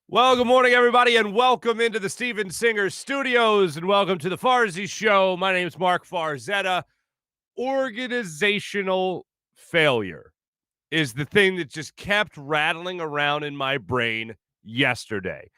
Well, good morning, everybody, and welcome into the Steven Singer Studios, and welcome to the Farzy Show. My name is Marc Farzetta. Organizational failure is the thing that just kept rattling around in my brain yesterday.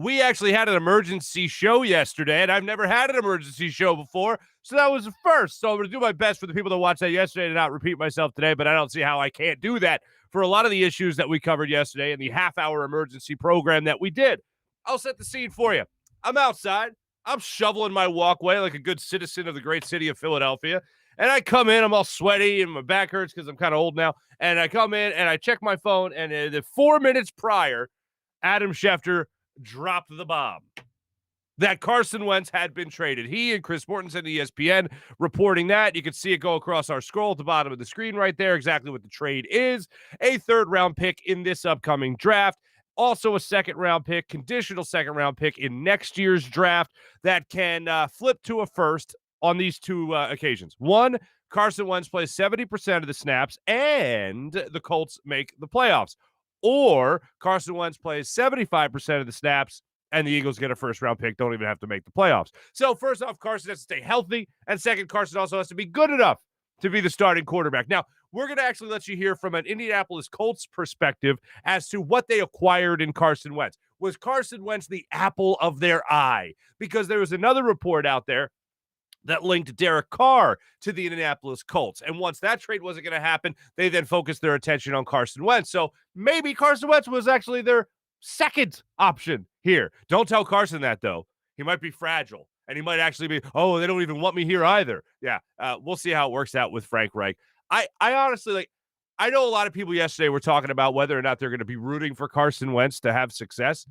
We actually had an emergency show yesterday, and I've never had an emergency show before, so that was the first. So I'm going to do my best for the people that watched that yesterday to not repeat myself today, but I don't see how I can't do that for a lot of the issues that we covered yesterday in the half-hour emergency program that we did. I'll set the scene for you. I'm outside. I'm shoveling my walkway like a good citizen of the great city of Philadelphia. And I come in, I'm all sweaty, and my back hurts because I'm kind of old now. And I come in, and I check my phone, and 4 minutes prior, Adam Schefter dropped the bomb that Carson Wentz had been traded. He and Chris Mortensen, ESPN, reporting that. You can see it go across our scroll at the bottom of the screen right there, exactly what the trade is. A third-round pick in this upcoming draft. Also a second-round pick, conditional second-round pick in next year's draft that can flip to a first on these two occasions. One, Carson Wentz plays 70% of the snaps and the Colts make the playoffs. Or Carson Wentz plays 75% of the snaps and the Eagles get a first-round pick, don't even have to make the playoffs. So first off, Carson has to stay healthy, and second, Carson also has to be good enough to be the starting quarterback. Now, we're going to actually let you hear from an Indianapolis Colts perspective as to what they acquired in Carson Wentz. Was Carson Wentz the apple of their eye? Because there was another report out there that linked Derek Carr to the Indianapolis Colts. And once that trade wasn't going to happen, they then focused their attention on Carson Wentz. So maybe Carson Wentz was actually their second option here. Don't tell Carson that, though. He might be fragile, and he might actually be, oh, they don't even want me here either. Yeah, we'll see how it works out with Frank Reich. I honestly, I know a lot of people yesterday were talking about whether or not they're going to be rooting for Carson Wentz to have success.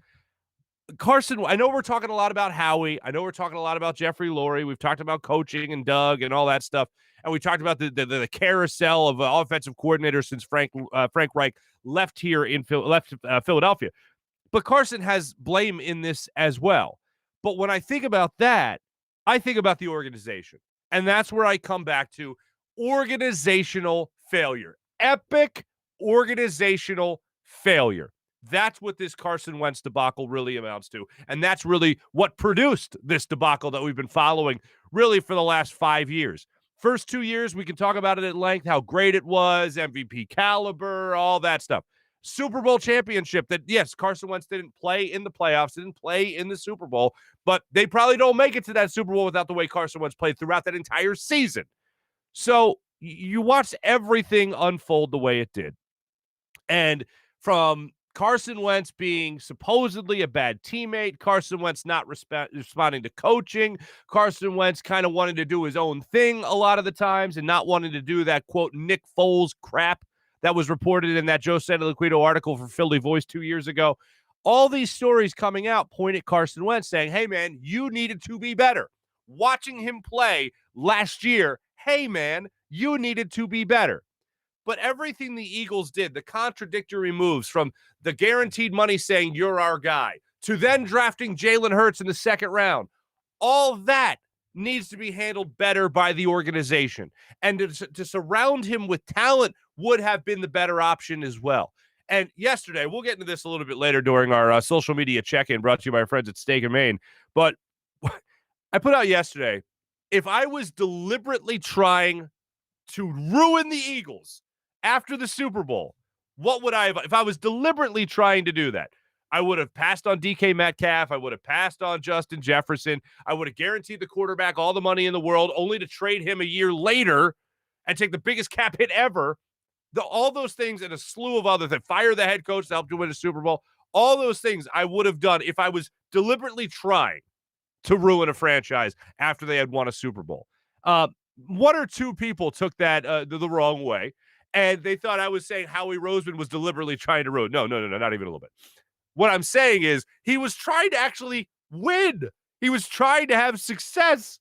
Carson, I know we're talking a lot about Howie. I know we're talking a lot about Jeffrey Lurie. We've talked about coaching and Doug and all that stuff. And we talked about the carousel of offensive coordinators since Frank Reich left here in Philadelphia. But Carson has blame in this as well. But when I think about that, I think about the organization. And that's where I come back to organizational failure. Epic organizational failure. That's what this Carson Wentz debacle really amounts to. And that's really what produced this debacle that we've been following really for the last 5 years. First 2 years, we can talk about it at length, how great it was, MVP caliber, all that stuff. Super Bowl championship that, yes, Carson Wentz didn't play in the playoffs, didn't play in the Super Bowl, but they probably don't make it to that Super Bowl without the way Carson Wentz played throughout that entire season. So you watched everything unfold the way it did. And from Carson Wentz being supposedly a bad teammate, Carson Wentz not responding to coaching, Carson Wentz kind of wanting to do his own thing a lot of the times and not wanting to do that, quote, Nick Foles crap that was reported in that Joe Santoliquito article for Philly Voice 2 years ago. All these stories coming out point at Carson Wentz saying, hey, man, you needed to be better. Watching him play last year, hey, man, you needed to be better. But everything the Eagles did, the contradictory moves from the guaranteed money saying you're our guy to then drafting Jalen Hurts in the second round, all that needs to be handled better by the organization. And to surround him with talent would have been the better option as well. And yesterday, we'll get into this a little bit later during our social media check-in brought to you by our friends at Steak and Maine. But I put out yesterday, if I was deliberately trying to ruin the Eagles after the Super Bowl, what would I have? If I was deliberately trying to do that, I would have passed on DK Metcalf. I would have passed on Justin Jefferson. I would have guaranteed the quarterback all the money in the world, only to trade him a year later and take the biggest cap hit ever. All those things and a slew of others that fire the head coach to help you win a Super Bowl, all those things I would have done if I was deliberately trying to ruin a franchise after they had won a Super Bowl. One or two people took that the wrong way, and they thought I was saying Howie Roseman was deliberately trying to ruin. No, not even a little bit. What I'm saying is he was trying to actually win. He was trying to have success,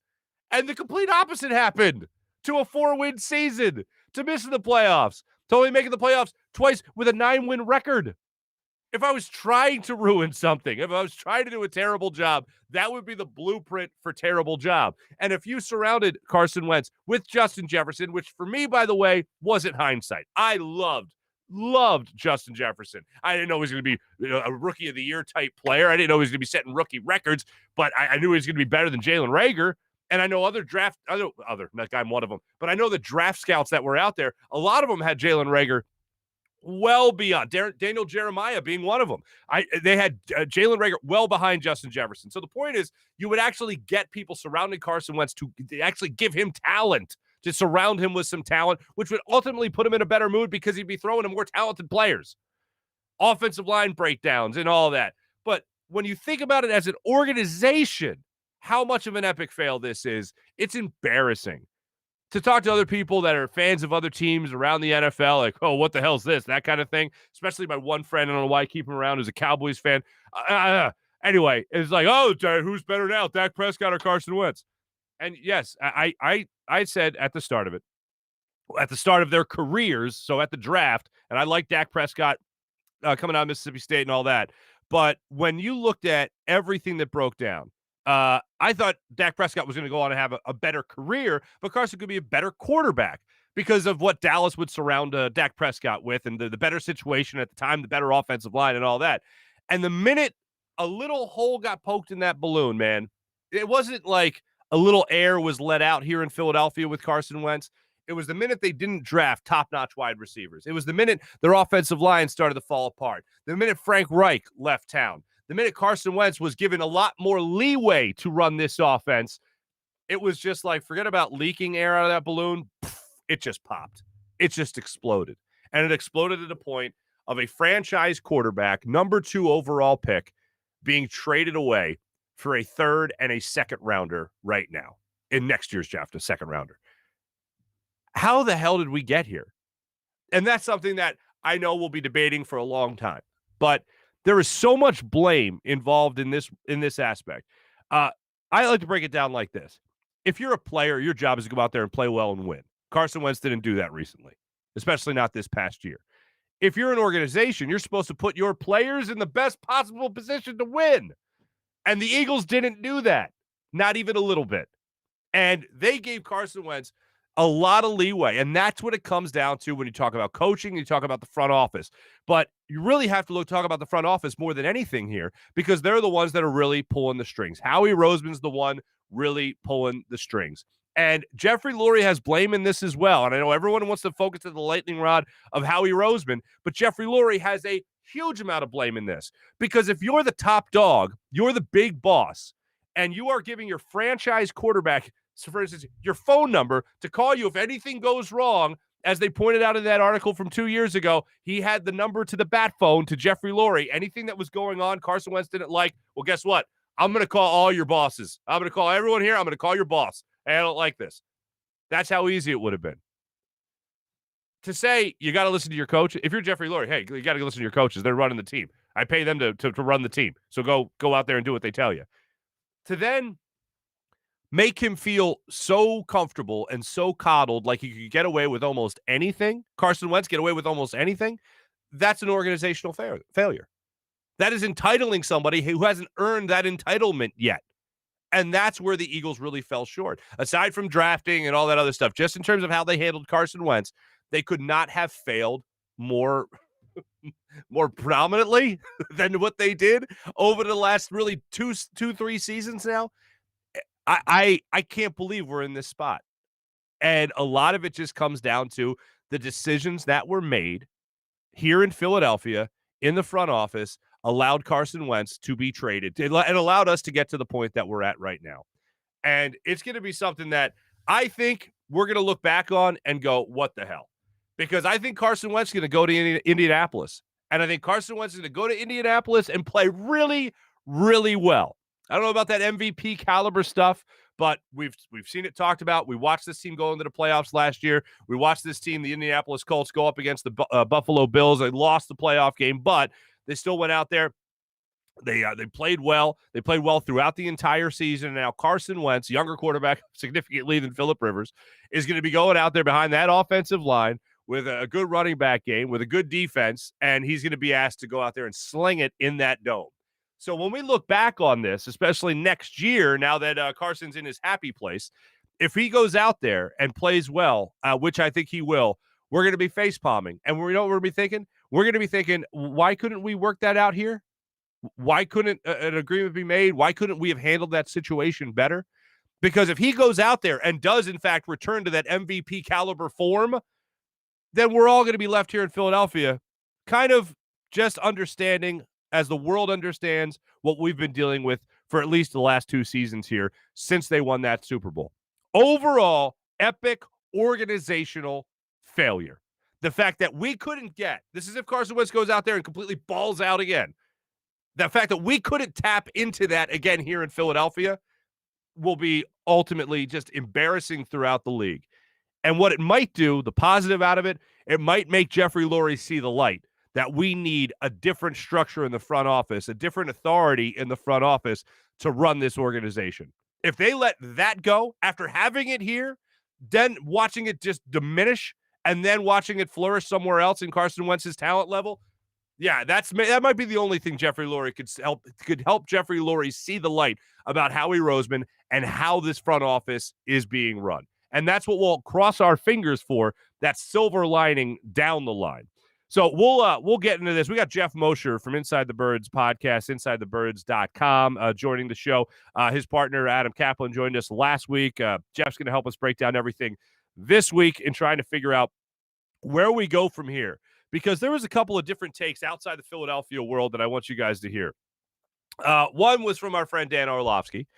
and the complete opposite happened to a 4-win season, to missing the playoffs, to only making the playoffs twice with a 9-win record. If I was trying to ruin something, if I was trying to do a terrible job, that would be the blueprint for terrible job. And if you surrounded Carson Wentz with Justin Jefferson, which for me, by the way, wasn't hindsight. I loved loved Justin Jefferson. I didn't know he was going to be a rookie of the year type player. I didn't know he was going to be setting rookie records, but I knew he was going to be better than Jalen Reagor. And I know other that guy, I'm one of them, but I know the draft scouts that were out there, a lot of them had Jalen Reagor well beyond Daniel Jeremiah being one of them. They had Jalen Reagor well behind Justin Jefferson. So the point is, you would actually get people surrounding Carson Wentz to actually give him talent, to surround him with some talent, which would ultimately put him in a better mood because he'd be throwing to more talented players, offensive line breakdowns and all that. But when you think about it as an organization, how much of an epic fail this is, it's embarrassing. To talk to other people that are fans of other teams around the NFL, like, oh, what the hell's this? That kind of thing. Especially my one friend, I don't know why I keep him around, who's a Cowboys fan. Anyway, it's like, oh, who's better now, Dak Prescott or Carson Wentz? And yes, I said at the start of it, at the start of their careers, so at the draft, and I like Dak Prescott coming out of Mississippi State and all that. But when you looked at everything that broke down, I thought Dak Prescott was going to go on and have a better career, but Carson could be a better quarterback because of what Dallas would surround Dak Prescott with and the better situation at the time, the better offensive line and all that. And the minute a little hole got poked in that balloon, man, it wasn't like a little air was let out here in Philadelphia with Carson Wentz. It was the minute they didn't draft top-notch wide receivers. It was the minute their offensive line started to fall apart. The minute Frank Reich left town. The minute Carson Wentz was given a lot more leeway to run this offense, it was just like, forget about leaking air out of that balloon. It just popped. It just exploded. And it exploded at a point of a franchise quarterback, number 2 overall pick, being traded away for a third and a second rounder right now in next year's draft, a second rounder. How the hell did we get here? And that's something that I know we'll be debating for a long time. But there is so much blame involved in this aspect. I like to break it down like this. If you're a player, your job is to go out there and play well and win. Carson Wentz didn't do that recently, especially not this past year. If you're an organization, you're supposed to put your players in the best possible position to win. And the Eagles didn't do that, not even a little bit. And they gave Carson Wentz a lot of leeway, and that's what it comes down to when you talk about coaching, you talk about the front office. But you really have to talk about the front office more than anything here because they're the ones that are really pulling the strings. Howie Roseman's the one really pulling the strings. And Jeffrey Lurie has blame in this as well. And I know everyone wants to focus on the lightning rod of Howie Roseman, but Jeffrey Lurie has a huge amount of blame in this because if you're the top dog, you're the big boss, and you are giving your franchise quarterback, so for instance, your phone number to call you if anything goes wrong. As they pointed out in that article from 2 years ago, he had the number to the bat phone to Jeffrey Lurie. Anything that was going on, Carson Wentz didn't like. Well, guess what? I'm going to call all your bosses. I'm going to call everyone here. I'm going to call your boss. Hey, I don't like this. That's how easy it would have been. To say you got to listen to your coach. If you're Jeffrey Lurie, hey, you got to listen to your coaches. They're running the team. I pay them to run the team. So go out there and do what they tell you. To then make him feel so comfortable and so coddled like he could get away with almost anything. Carson Wentz get away with almost anything. That's an organizational failure. That is entitling somebody who hasn't earned that entitlement yet. And that's where the Eagles really fell short. Aside from drafting and all that other stuff, just in terms of how they handled Carson Wentz, they could not have failed more predominantly than what they did over the last really 2-3 seasons now. I can't believe we're in this spot. And a lot of it just comes down to the decisions that were made here in Philadelphia in the front office allowed Carson Wentz to be traded. It allowed us to get to the point that we're at right now. And it's going to be something that I think we're going to look back on and go, what the hell? Because I think Carson Wentz is going to go to Indianapolis. And I think Carson Wentz is going to go to Indianapolis and play really, really well. I don't know about that MVP caliber stuff, but we've seen it talked about. We watched this team go into the playoffs last year. We watched this team, the Indianapolis Colts, go up against the Buffalo Bills. They lost the playoff game, but they still went out there. They played well. They played well throughout the entire season. And now Carson Wentz, younger quarterback significantly than Phillip Rivers, is going to be going out there behind that offensive line with a good running back game, with a good defense, and he's going to be asked to go out there and sling it in that dome. So when we look back on this, especially next year, now that Carson's in his happy place, if he goes out there and plays well, which I think he will, we're going to be face palming. And we know what we're going to be thinking? We're going to be thinking, why couldn't we work that out here? Why couldn't an agreement be made? Why couldn't we have handled that situation better? Because if he goes out there and does, in fact, return to that MVP caliber form, then we're all going to be left here in Philadelphia kind of just understanding, as the world understands, what we've been dealing with for at least the last 2 seasons here since they won that Super Bowl. Overall, epic organizational failure. The fact that we couldn't get, this is if Carson Wentz goes out there and completely balls out again, the fact that we couldn't tap into that again here in Philadelphia will be ultimately just embarrassing throughout the league. And what it might do, the positive out of it, it might make Jeffrey Lurie see the light that we need a different structure in the front office, a different authority in the front office to run this organization. If they let that go after having it here, then watching it just diminish and then watching it flourish somewhere else in Carson Wentz's talent level, yeah, that might be the only thing Jeffrey Lurie could help Jeffrey Lurie see the light about Howie Roseman and how this front office is being run. And that's what we'll cross our fingers for, that silver lining down the line. So we'll get into this. We got Geoff Mosher from Inside the Birds podcast, InsideTheBirds.com, joining the show. His partner, Adam Kaplan, joined us last week. Jeff's going to help us break down everything this week in trying to figure out where we go from here. Because there was a couple of different takes outside the Philadelphia world that I want you guys to hear. One was from our friend Dan Orlovsky.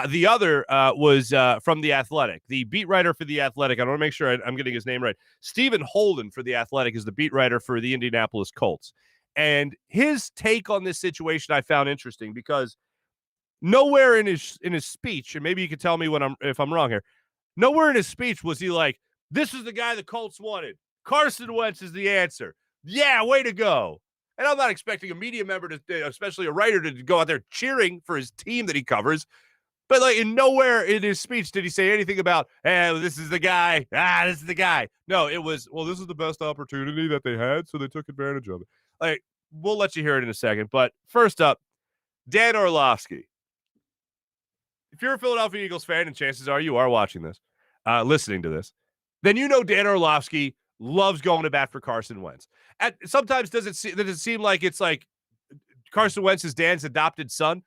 The other was from The Athletic, the beat writer for The Athletic. I want to make sure I'm getting his name right. Stephen Holden for The Athletic is the beat writer for the Indianapolis Colts. And his take on this situation I found interesting because nowhere in his speech, and maybe you could tell me if I'm wrong here, nowhere in his speech was he like, this is the guy the Colts wanted. Carson Wentz is the answer. Yeah, way to go. And I'm not expecting a media member, especially a writer, to go out there cheering for his team that he covers. But like in nowhere in his speech did he say anything about, hey, this is the guy. This is the guy. No, it was, well, this is the best opportunity that they had, so they took advantage of it. Like, we'll let you hear it in a second. But first up, Dan Orlovsky. If you're a Philadelphia Eagles fan, and chances are you are watching this, listening to this, then you know Dan Orlovsky loves going to bat for Carson Wentz. Sometimes does it seem like it's like Carson Wentz is Dan's adopted son?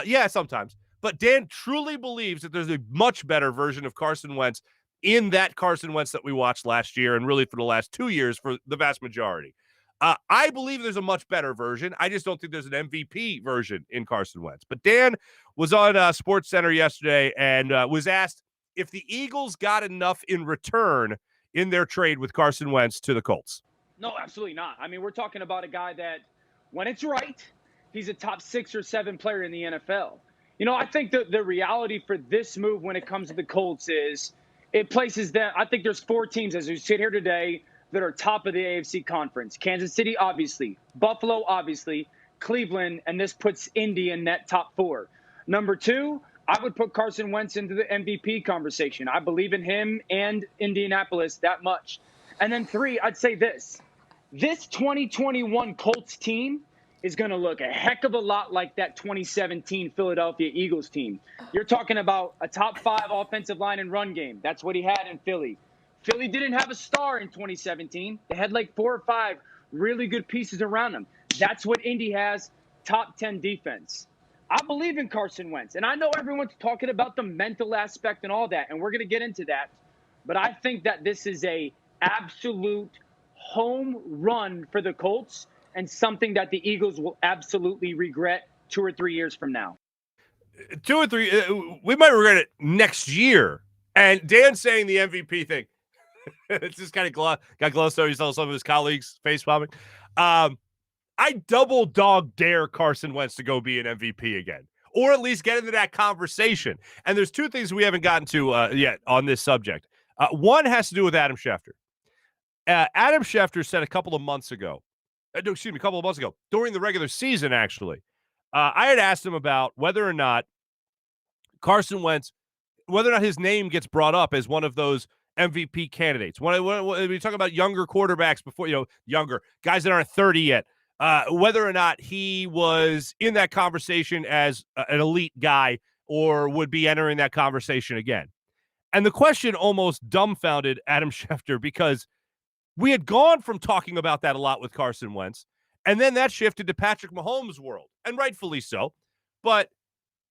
Yeah, sometimes. But Dan truly believes that there's a much better version of Carson Wentz in that Carson Wentz that we watched last year and really for the last 2 years for the vast majority. I believe there's a much better version. I just don't think there's an MVP version in Carson Wentz. But Dan was on SportsCenter yesterday and was asked if the Eagles got enough in return in their trade with Carson Wentz to the Colts. No, absolutely not. I mean, we're talking about a guy that, when it's right, he's a top 6 or 7 player in the NFL. You know, I think the reality for this move when it comes to the Colts is it places them. I think there's 4 teams as we sit here today that are top of the AFC conference. Kansas City, obviously. Buffalo, obviously. Cleveland, and this puts Indy in that top 4. Number 2, I would put Carson Wentz into the MVP conversation. I believe in him and Indianapolis that much. And then 3, I'd say this 2021 Colts team is going to look a heck of a lot like that 2017 Philadelphia Eagles team. You're talking about a top 5 offensive line and run game. That's what he had in Philly. Philly didn't have a star in 2017. They had like 4 or 5 really good pieces around them. That's what Indy has, top 10 defense. I believe in Carson Wentz, and I know everyone's talking about the mental aspect and all that, and we're going to get into that. But I think that this is a absolute home run for the Colts and something that the Eagles will absolutely regret 2 or 3 years from now. 2 or 3, we might regret it next year. And Dan saying the MVP thing, it's just kind of got glossed over. You saw some of his colleagues face bombing. I double dog dare Carson Wentz to go be an MVP again, or at least get into that conversation. And there's 2 things we haven't gotten to yet on this subject. One has to do with Adam Schefter. Adam Schefter said a couple of months ago, during the regular season, actually, I had asked him about whether or not Carson Wentz, whether or not his name gets brought up as one of those MVP candidates. When we talk about younger quarterbacks before, younger guys that aren't 30 yet, whether or not he was in that conversation as an elite guy or would be entering that conversation again. And the question almost dumbfounded Adam Schefter because We had gone from talking about that a lot with Carson Wentz, and then that shifted to Patrick Mahomes' world, and rightfully so. But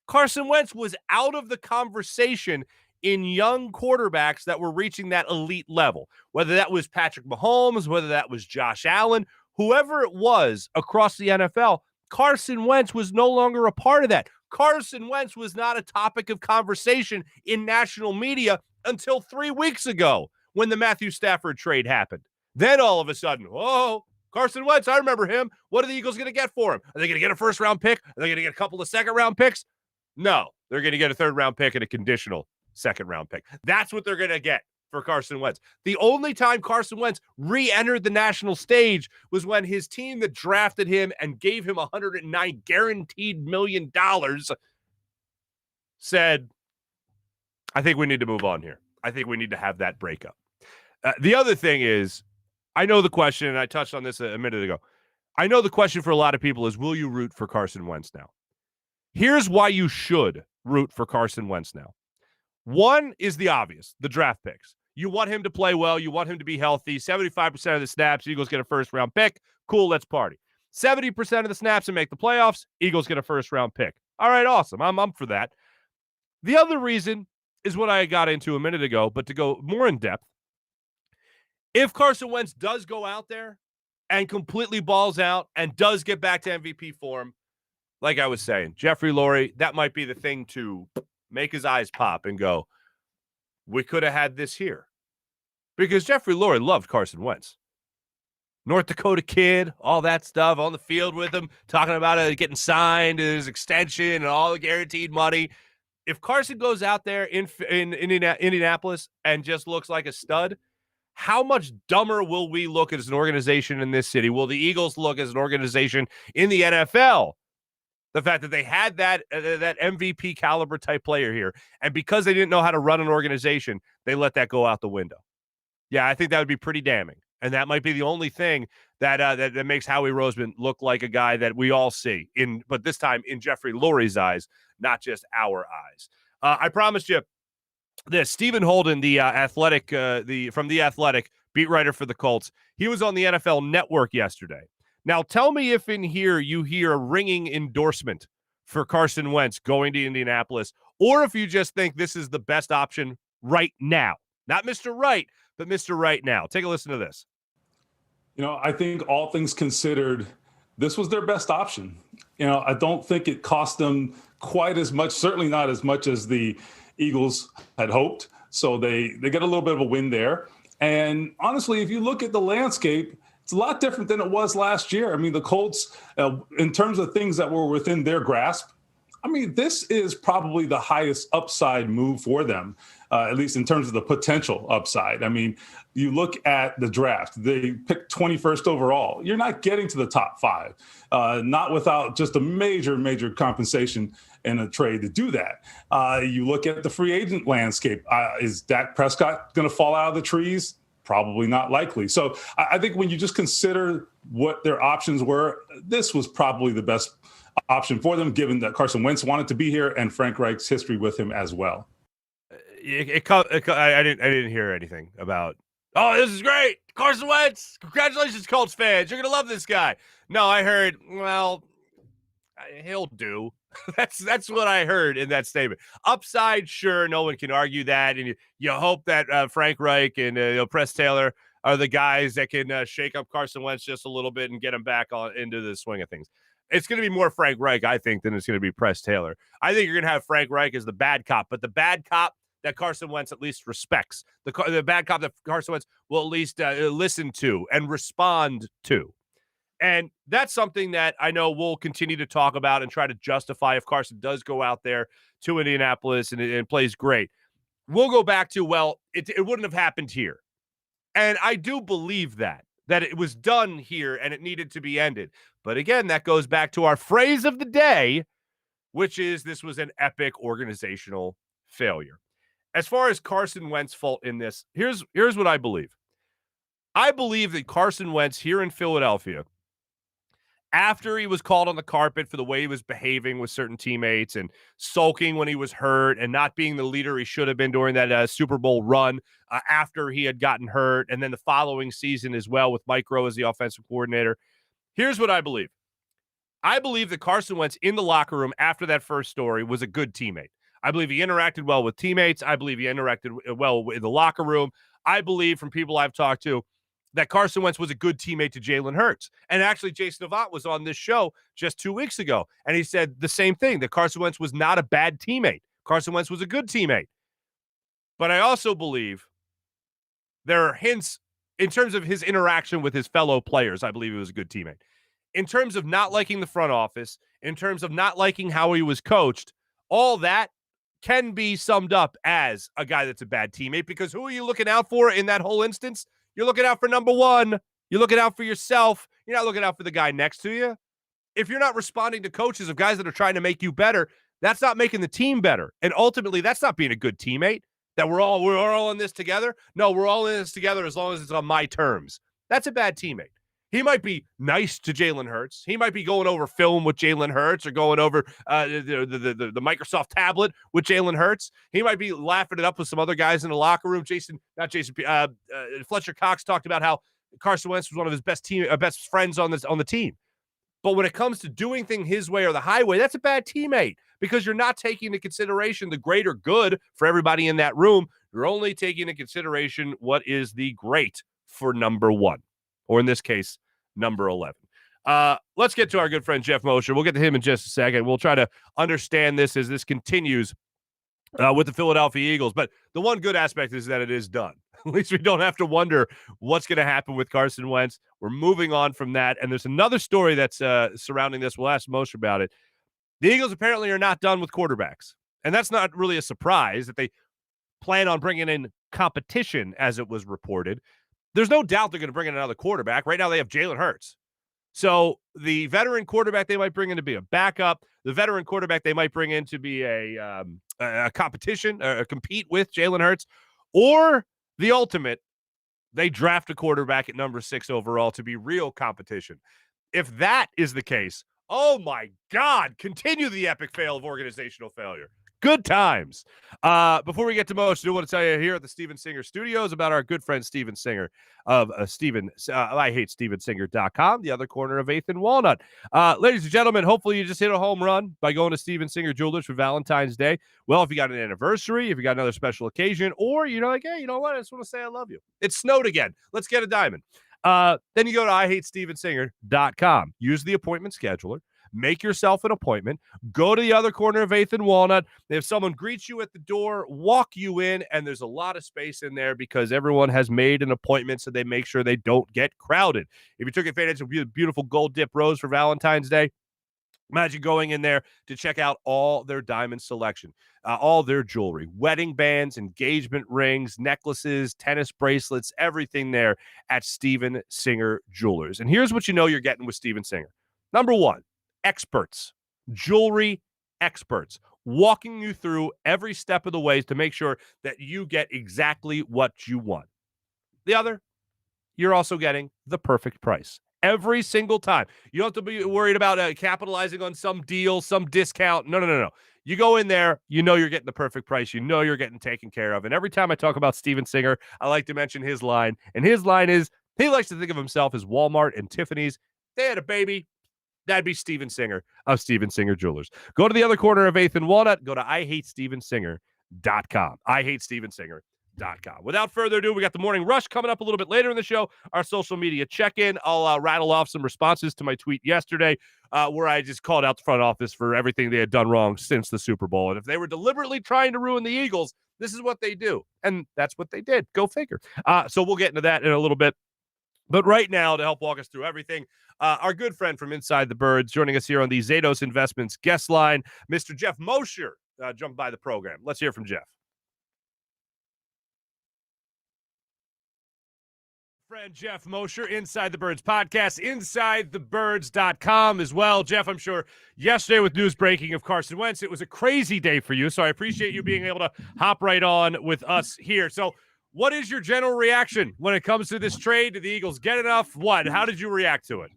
Carson Wentz was out of the conversation in young quarterbacks that were reaching that elite level, whether that was Patrick Mahomes, whether that was Josh Allen, whoever it was across the NFL. Carson Wentz was no longer a part of that. Carson Wentz was not a topic of conversation in national media until 3 weeks ago when the Matthew Stafford trade happened. Then all of a sudden, whoa, Carson Wentz, I remember him. What are the Eagles going to get for him? Are they going to get a first-round pick? Are they going to get a couple of second-round picks? No, they're going to get a third-round pick and a conditional second-round pick. That's what they're going to get for Carson Wentz. The only time Carson Wentz re-entered the national stage was when his team that drafted him and gave him $109 guaranteed million said, I think we need to move on here. I think we need to have that breakup. The other thing is, I know the question, and I touched on this a minute ago. I know the question for a lot of people is, will you root for Carson Wentz now? Here's why you should root for Carson Wentz now. One is the obvious, the draft picks. You want him to play well. You want him to be healthy. 75% of the snaps, Eagles get a first-round pick. Cool, let's party. 70% of the snaps and make the playoffs, Eagles get a first-round pick. All right, awesome. I'm for that. The other reason is what I got into a minute ago, but to go more in depth, if Carson Wentz does go out there and completely balls out and does get back to MVP form, like I was saying, Jeffrey Lurie, that might be the thing to make his eyes pop and go, we could have had this here. Because Jeffrey Lurie loved Carson Wentz. North Dakota kid, all that stuff, on the field with him, talking about it, getting signed, his extension, and all the guaranteed money. If Carson goes out there in Indianapolis and just looks like a stud, how much dumber will we look as an organization in this city? Will the Eagles look as an organization in the NFL? The fact that they had that MVP caliber type player here, and because they didn't know how to run an organization, they let that go out the window. Yeah, I think that would be pretty damning, and that might be the only thing that that makes Howie Roseman look like a guy that we all see but this time in Jeffrey Lurie's eyes, not just our eyes. I promised you this. Stephen Holden, the Athletic, from the Athletic beat writer for the Colts, he was on the NFL Network yesterday. Now, tell me if in here you hear a ringing endorsement for Carson Wentz going to Indianapolis, or if you just think this is the best option right now. Not Mr. Right, but Mr. Right now. Take a listen to this. I think all things considered, this was their best option. I don't think it cost them quite as much, certainly not as much as the Eagles had hoped. So they get a little bit of a win there. And honestly, if you look at the landscape, it's a lot different than it was last year. I mean, the Colts, in terms of things that were within their grasp, I mean, this is probably the highest upside move for them, at least in terms of the potential upside. I mean, you look at the draft, they picked 21st overall. You're not getting to the top five, not without just a major, major compensation in a trade to do that. You look at the free agent landscape. Is Dak Prescott going to fall out of the trees? Probably not likely. So I think when you just consider what their options were, this was probably the best option for them, given that Carson Wentz wanted to be here and Frank Reich's history with him as well. I didn't hear anything about, oh, this is great, Carson Wentz, congratulations, Colts fans, you're gonna love this guy. No, I heard, well, he'll do. That's what I heard in that statement. Upside, sure, no one can argue that, and you hope that Frank Reich and Press Taylor are the guys that can shake up Carson Wentz just a little bit and get him back into the swing of things. It's going to be more Frank Reich, I think, than it's going to be Press Taylor. I think you're going to have Frank Reich as the bad cop, but the bad cop that Carson Wentz at least respects, the bad cop that Carson Wentz will at least listen to and respond to. And that's something that I know we'll continue to talk about and try to justify if Carson does go out there to Indianapolis and plays great. We'll go back to, well, it wouldn't have happened here. And I do believe that it was done here and it needed to be ended. But again, that goes back to our phrase of the day, which is this was an epic organizational failure. As far as Carson Wentz's fault in this, here's what I believe. I believe that Carson Wentz here in Philadelphia, after he was called on the carpet for the way he was behaving with certain teammates and sulking when he was hurt and not being the leader he should have been during that Super Bowl run after he had gotten hurt, and then the following season as well with Mike Rowe as the offensive coordinator. Here's what I believe. I believe that Carson Wentz in the locker room after that first story was a good teammate. I believe he interacted well with teammates. I believe he interacted well in the locker room. I believe from people I've talked to that Carson Wentz was a good teammate to Jalen Hurts. And actually, Jason Avant was on this show just 2 weeks ago, and he said the same thing, that Carson Wentz was not a bad teammate. Carson Wentz was a good teammate. But I also believe there are hints in terms of his interaction with his fellow players. I believe he was a good teammate. In terms of not liking the front office, in terms of not liking how he was coached, all that can be summed up as a guy that's a bad teammate, because who are you looking out for in that whole instance? You're looking out for number one. You're looking out for yourself. You're not looking out for the guy next to you. If you're not responding to coaches of guys that are trying to make you better, that's not making the team better. And ultimately, that's not being a good teammate, that we're all in this together. No, we're all in this together as long as it's on my terms. That's a bad teammate. He might be nice to Jalen Hurts. He might be going over film with Jalen Hurts or going over the Microsoft tablet with Jalen Hurts. He might be laughing it up with some other guys in the locker room. Fletcher Cox talked about how Carson Wentz was one of his best friends on the team. But when it comes to doing things his way or the highway, that's a bad teammate, because you're not taking into consideration the greater good for everybody in that room. You're only taking into consideration what is the great for number one, or in this case, number 11. Let's get to our good friend Geoff Mosher. We'll get to him in just a second. We'll try to understand this as this continues with the Philadelphia Eagles. But the one good aspect is that it is done. At least we don't have to wonder what's going to happen with Carson Wentz. We're moving on from that. And there's another story that's surrounding this. We'll ask Mosher about it. The Eagles apparently are not done with quarterbacks. And that's not really a surprise that they plan on bringing in competition, as it was reported. There's no doubt they're going to bring in another quarterback. Right now they have Jalen Hurts. So the veteran quarterback they might bring in to be a backup, the veteran quarterback they might bring in to be a competition, compete with Jalen Hurts, or the ultimate, they draft a quarterback at number 6 overall to be real competition. If that is the case, oh my God, continue the epic fail of organizational failure. Good times. Before we get to most, I do want to tell you here at the Steven Singer Studios about our good friend Steven Singer of IHateStevenSinger.com, the other corner of 8th and Walnut. Ladies and gentlemen, hopefully you just hit a home run by going to Steven Singer Jewelers for Valentine's Day. Well, if you got an anniversary, if you got another special occasion, or you're like, hey, you know what? I just want to say I love you. It snowed again. Let's get a diamond. Then you go to IHateStevenSinger.com. Use the appointment scheduler. Make yourself an appointment. Go to the other corner of 8th and Walnut. If someone greets you at the door, walk you in, and there's a lot of space in there because everyone has made an appointment, so they make sure they don't get crowded. If you took advantage of beautiful gold dip rose for Valentine's Day, imagine going in there to check out all their diamond selection, all their jewelry, wedding bands, engagement rings, necklaces, tennis bracelets, everything there at Steven Singer Jewelers. And here's what you know you're getting with Steven Singer. Number one, experts, jewelry experts, walking you through every step of the way to make sure that you get exactly what you want. The other, you're also getting the perfect price every single time. You don't have to be worried about capitalizing on some deal, some discount. No. You go in there, you know you're getting the perfect price. You know you're getting taken care of. And every time I talk about Steven Singer, I like to mention his line. And his line is, he likes to think of himself as Walmart and Tiffany's. They had a baby. That'd be Steven Singer of Steven Singer Jewelers. Go to the other corner of 8th and Walnut. Go to IHateStevenSinger.com. IHateStevenSinger.com. Without further ado, we got the morning rush coming up a little bit later in the show. Our social media check-in. I'll rattle off some responses to my tweet yesterday where I just called out the front office for everything they had done wrong since the Super Bowl. And if they were deliberately trying to ruin the Eagles, this is what they do. And that's what they did. Go figure. So we'll get into that in a little bit. But right now, to help walk us through everything, our good friend from Inside the Birds joining us here on the Zados Investments guest line, Mr. Geoff Mosher, jumped by the program. Let's hear from Geoff. Friend Geoff Mosher, Inside the Birds podcast, InsideTheBirds.com as well. Geoff, I'm sure yesterday with news breaking of Carson Wentz, it was a crazy day for you, so I appreciate you being able to hop right on with us here. So what is your general reaction when it comes to this trade? Did the Eagles get enough? What? How did you react to it?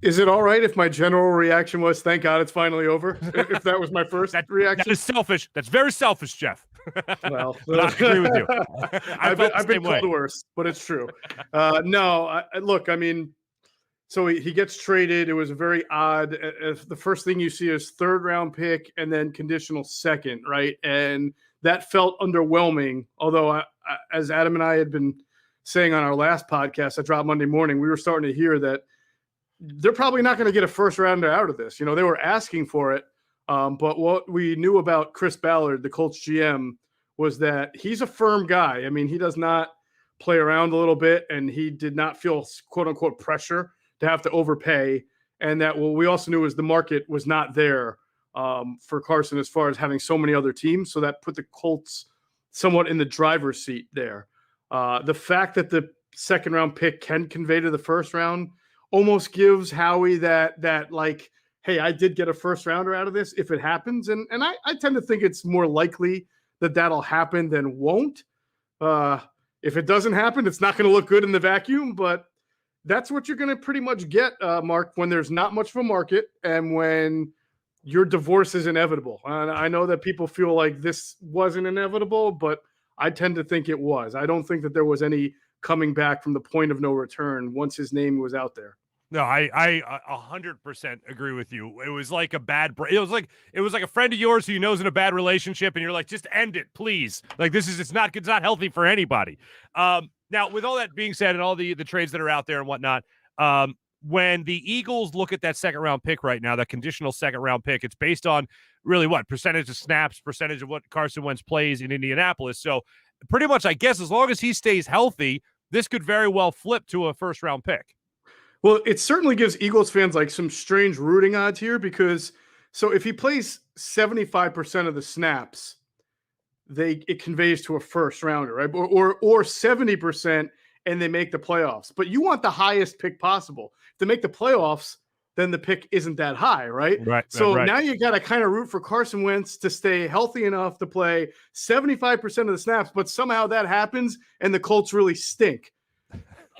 Is it all right if my general reaction was, thank God it's finally over? If that was my first reaction? That is selfish. That's very selfish, Jeff. Well, but I agree with you. I've been called worse, but it's true. No, look, I mean, so he gets traded. It was a very odd. The first thing you see is third round pick and then conditional second, right? And that felt underwhelming. Although, as Adam and I had been saying on our last podcast that dropped Monday morning, we were starting to hear that they're probably not going to get a first rounder out of this. You know, they were asking for it. But what we knew about Chris Ballard, the Colts GM, was that he's a firm guy. I mean, he does not play around a little bit, and he did not feel quote unquote pressure to have to overpay. And that what we also knew was the market was not there for Carson as far as having so many other teams. So that put the Colts somewhat in the driver's seat there. The fact that the second round pick can convey to the first round almost gives Howie that like, hey, I did get a first rounder out of this if it happens. And I tend to think it's more likely that that'll happen than won't. If it doesn't happen, it's not going to look good in the vacuum, but that's what you're going to pretty much get, Mark, when there's not much of a market and when your divorce is inevitable. And I know that people feel like this wasn't inevitable, but I tend to think it was. I don't think that there was any coming back from the point of no return once his name was out there. No, I 100% agree with you. It was like a bad it was like a friend of yours who you know is in a bad relationship, and you're like, just end it, please. Like it's not healthy for anybody. Now, with all that being said, and all the trades that are out there and whatnot, when the Eagles look at that second round pick right now, that conditional second round pick, it's based on really what percentage of snaps, percentage of what Carson Wentz plays in Indianapolis. So pretty much, I guess, as long as he stays healthy, this could very well flip to a first round pick. Well, it certainly gives Eagles fans like some strange rooting odds here because so if he plays 75% of the snaps, it conveys to a first rounder, right? Or 70% and they make the playoffs. But you want the highest pick possible. If they make the playoffs, then the pick isn't that high, right? Right. So right. Now you got to kind of root for Carson Wentz to stay healthy enough to play 75% of the snaps, but somehow that happens and the Colts really stink.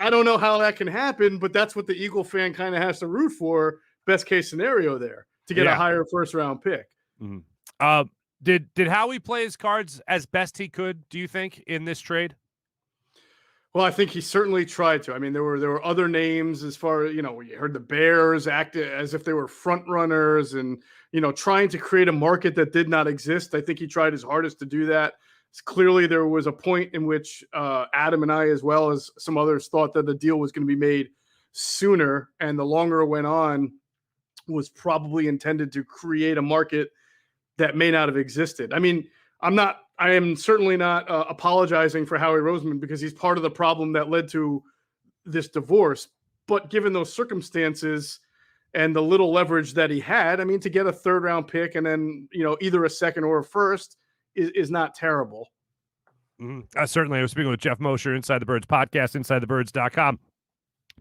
I don't know how that can happen, but that's what the Eagle fan kind of has to root for. Best case scenario there to get a higher first round pick. Mm-hmm. Did Howie play his cards as best he could, do you think, in this trade? Well, I think he certainly tried to. I mean, there were other names as far as, you heard the Bears act as if they were front runners and, trying to create a market that did not exist. I think he tried his hardest to do that. Clearly, there was a point in which Adam and I, as well as some others, thought that the deal was going to be made sooner. And the longer it went on, was probably intended to create a market that may not have existed. I mean, I am certainly not apologizing for Howie Roseman because he's part of the problem that led to this divorce. But given those circumstances and the little leverage that he had, I mean, to get a third round pick and then, either a second or a first is not terrible. Mm-hmm. Certainly. I was speaking with Geoff Mosher, Inside the Birds podcast, InsideTheBirds.com.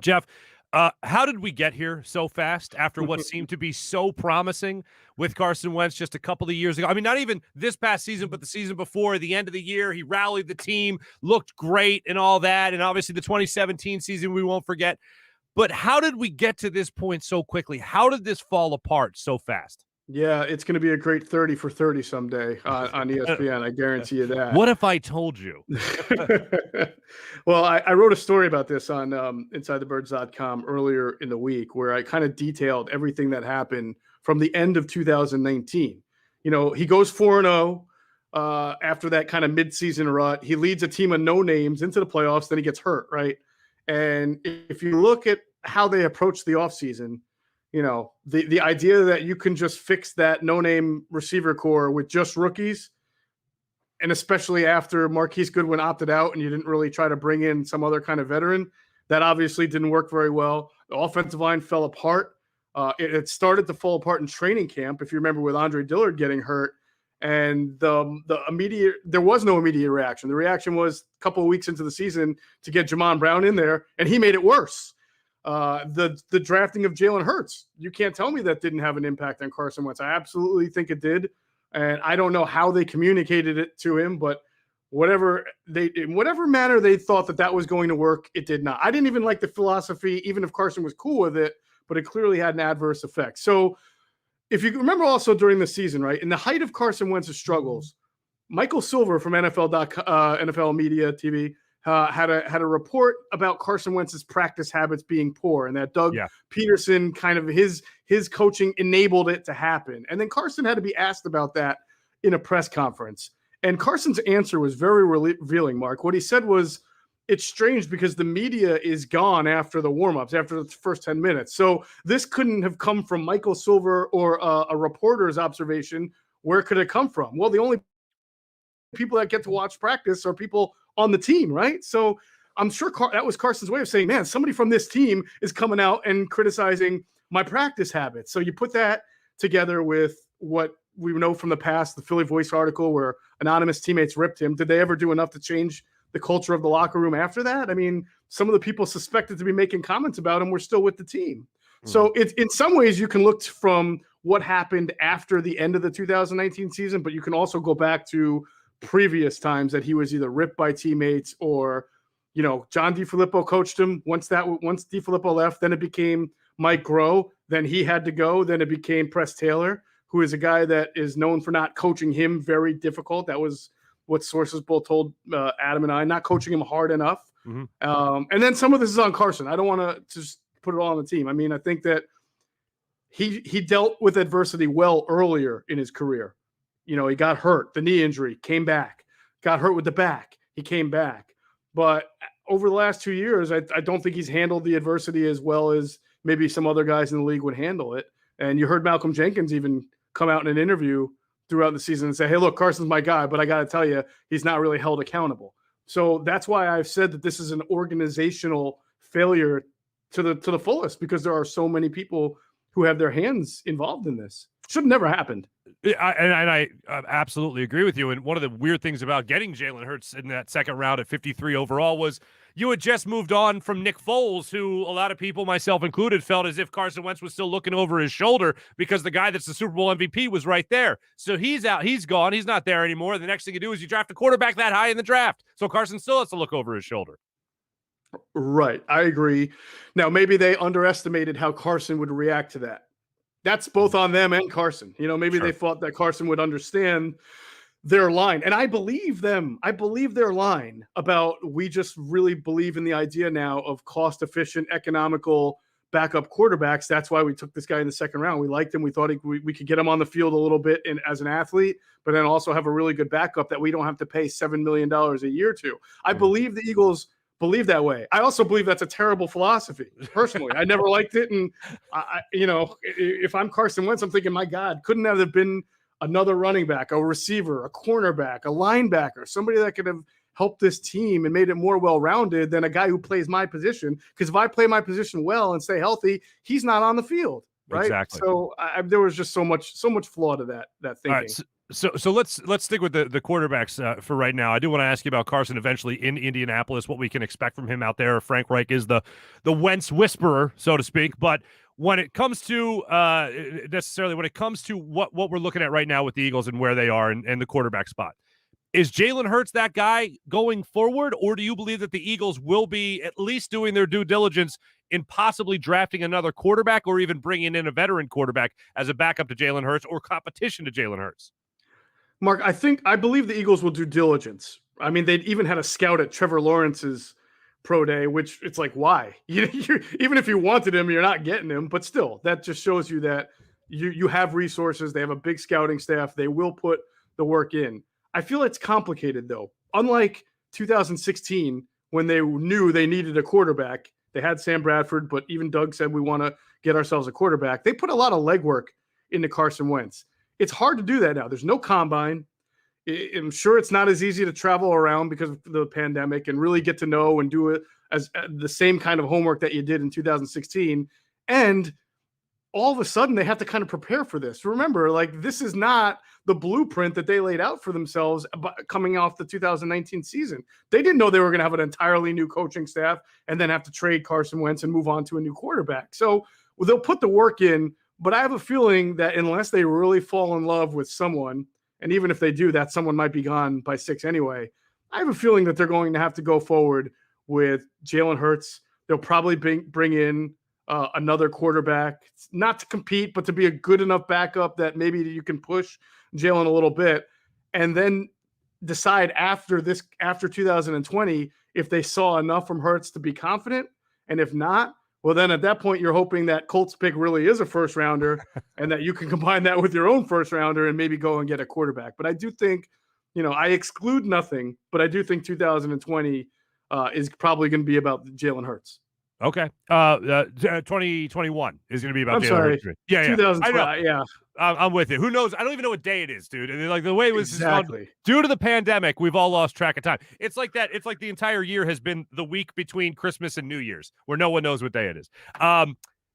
Jeff, how did we get here so fast after what seemed to be so promising with Carson Wentz just a couple of years ago? I mean, not even this past season, but the season before, the end of the year, he rallied the team, looked great and all that. And obviously the 2017 season, we won't forget. But how did we get to this point so quickly? How did this fall apart so fast? Yeah, it's going to be a great 30 for 30 someday on ESPN. I guarantee you that. What if I told you? Well, I wrote a story about this on InsideTheBirds.com earlier in the week where I kind of detailed everything that happened from the end of 2019. He goes 4-0 after that kind of midseason rut. He leads a team of no names into the playoffs. Then he gets hurt, right? And if you look at how they approach the offseason, the idea that you can just fix that no-name receiver core with just rookies, and especially after Marquise Goodwin opted out and you didn't really try to bring in some other kind of veteran, that obviously didn't work very well. The offensive line fell apart. It started to fall apart in training camp, if you remember, with Andre Dillard getting hurt. And there was no immediate reaction. The reaction was a couple of weeks into the season to get Jamon Brown in there, and he made it worse. The drafting of Jalen Hurts, you can't tell me that didn't have an impact on Carson Wentz. I absolutely think it did. And I don't know how they communicated it to him, but in whatever manner they thought that was going to work, it did not. I didn't even like the philosophy, even if Carson was cool with it, but it clearly had an adverse effect. So if you remember also during the season, right, in the height of Carson Wentz's struggles, Michael Silver from NFL Media TV had a report about Carson Wentz's practice habits being poor, and that Doug Peterson kind of his coaching enabled it to happen. And then Carson had to be asked about that in a press conference. And Carson's answer was very revealing, Mark. What he said was, it's strange because the media is gone after the warm-ups, after the first 10 minutes. So this couldn't have come from Michael Silver or a reporter's observation. Where could it come from? Well, the only people that get to watch practice are people on the team, right? So I'm sure that was Carson's way of saying, man, somebody from this team is coming out and criticizing my practice habits. So you put that together with what we know from the past, the Philly Voice article where anonymous teammates ripped him. Did they ever do enough to change the culture of the locker room after that? I mean, some of the people suspected to be making comments about him were still with the team. So it's in some ways you can look from what happened after the end of the 2019 season, but you can also go back to previous times that he was either ripped by teammates or, you know, John DeFilippo coached him. Once DeFilippo left, then it became Mike Groh. Then he had to go. Then it became Press Taylor, who is a guy that is known for not coaching him very difficult. That was what sources both told Adam and I, not coaching him hard enough. And then some of this is on Carson. I don't want to just put it all on the team. I mean, I think that he dealt with adversity well earlier in his career. You know, he got hurt, the knee injury, came back, got hurt with the back, he came back. But over the last 2 years, I don't think he's handled the adversity as well as maybe some other guys in the league would handle it. And you heard Malcolm Jenkins even come out in an interview throughout the season and say, hey, look, Carson's my guy, but I got to tell you, he's not really held accountable. So that's why I've said that this is an organizational failure to the fullest, because there are so many people who have their hands involved in this. Should have never happened. I absolutely agree with you. And one of the weird things about getting Jalen Hurts in that second round at 53 overall was you had just moved on from Nick Foles, who a lot of people, myself included, felt as if Carson Wentz was still looking over his shoulder because the guy that's the Super Bowl MVP was right there. So he's out. He's gone. He's not there anymore. The next thing you do is you draft a quarterback that high in the draft. So Carson still has to look over his shoulder. Right. I agree. Now, maybe they underestimated how Carson would react to that. That's both on them and Carson. You know, maybe they thought that Carson would understand their line. And I believe them. I believe their line about, we just really believe in the idea now of cost-efficient, economical backup quarterbacks. That's why we took this guy in the second round. We liked him. We thought we could get him on the field a little bit as an athlete, but then also have a really good backup that we don't have to pay $7 million a year to. I believe the Eagles believe that way. I also believe that's a terrible philosophy. Personally, I never liked it. And you know, if I'm Carson Wentz, I'm thinking, my God, couldn't that have been another running back, a receiver, a cornerback, a linebacker, somebody that could have helped this team and made it more well-rounded than a guy who plays my position? Because if I play my position well and stay healthy, he's not on the field, right? Exactly. So there was just so much flaw to that thinking. All right, So let's stick with the quarterbacks for right now. I do want to ask you about Carson eventually in Indianapolis, what we can expect from him out there. Frank Reich is the Wentz whisperer, so to speak. But when it comes to what we're looking at right now with the Eagles and where they are and the quarterback spot, is Jalen Hurts that guy going forward, or do you believe that the Eagles will be at least doing their due diligence in possibly drafting another quarterback or even bringing in a veteran quarterback as a backup to Jalen Hurts or competition to Jalen Hurts? Mark, I believe the Eagles will do diligence. I mean, they'd even had a scout at Trevor Lawrence's pro day, which it's like, why? Even if you wanted him, you're not getting him. But still, that just shows you that you have resources. They have a big scouting staff. They will put the work in. I feel it's complicated, though. Unlike 2016, when they knew they needed a quarterback, they had Sam Bradford, but even Doug said, we want to get ourselves a quarterback. They put a lot of legwork into Carson Wentz. It's hard to do that now. There's no combine. I'm sure it's not as easy to travel around because of the pandemic and really get to know and do it as the same kind of homework that you did in 2016. And all of a sudden they have to kind of prepare for this. Remember, like, this is not the blueprint that they laid out for themselves coming off the 2019 season. They didn't know they were going to have an entirely new coaching staff and then have to trade Carson Wentz and move on to a new quarterback. So they'll put the work in. But I have a feeling that unless they really fall in love with someone, and even if they do, that someone might be gone by 6 anyway, I have a feeling that they're going to have to go forward with Jalen Hurts. They'll probably bring in another quarterback, not to compete, but to be a good enough backup that maybe you can push Jalen a little bit, and then decide after 2020 if they saw enough from Hurts to be confident, and if not, well, then at that point you're hoping that Colts pick really is a first rounder, and that you can combine that with your own first rounder and maybe go and get a quarterback. But I do think, I exclude nothing, but I do think 2020 is probably going to be about Jalen Hurts. Okay. 2021 is going to be about Jalen Hurts. Yeah. 2020. Yeah. I'm with you. Who knows? I don't even know what day it is, dude. And like the way it was exactly due to the pandemic, we've all lost track of time. It's like that. It's like the entire year has been the week between Christmas and New Year's, where no one knows what day it is. Now,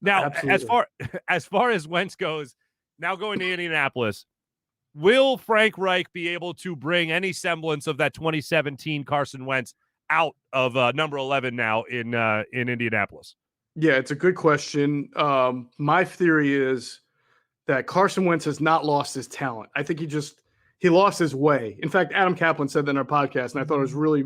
absolutely. as far as Wentz goes, now going to Indianapolis, will Frank Reich be able to bring any semblance of that 2017 Carson Wentz out of number 11 now in Indianapolis? Yeah, it's a good question. My theory is that Carson Wentz has not lost his talent. I think he lost his way. In fact, Adam Kaplan said that in our podcast, and I thought it was really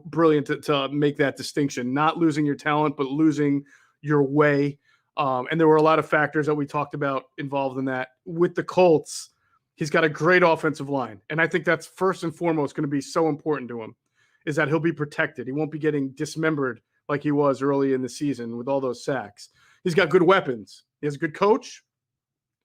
brilliant to make that distinction. Not losing your talent, but losing your way. And there were a lot of factors that we talked about involved in that. With the Colts, he's got a great offensive line. And I think that's first and foremost going to be so important to him, is that he'll be protected. He won't be getting dismembered like he was early in the season with all those sacks. He's got good weapons. He has a good coach.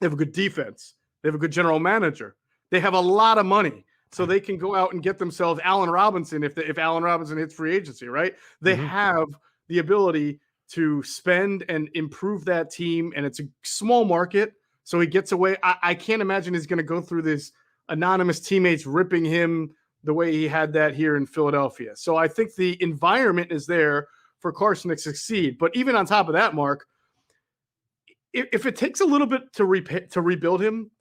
They have a good defense. They have a good general manager. They have a lot of money, so they can go out and get themselves Allen Robinson if Allen Robinson hits free agency, right? They have the ability to spend and improve that team, and it's a small market, so he gets away. I can't imagine he's going to go through this anonymous teammates ripping him the way he had that here in Philadelphia. So I think the environment is there for Carson to succeed. But even on top of that, Mark, if it takes a little bit to rebuild him,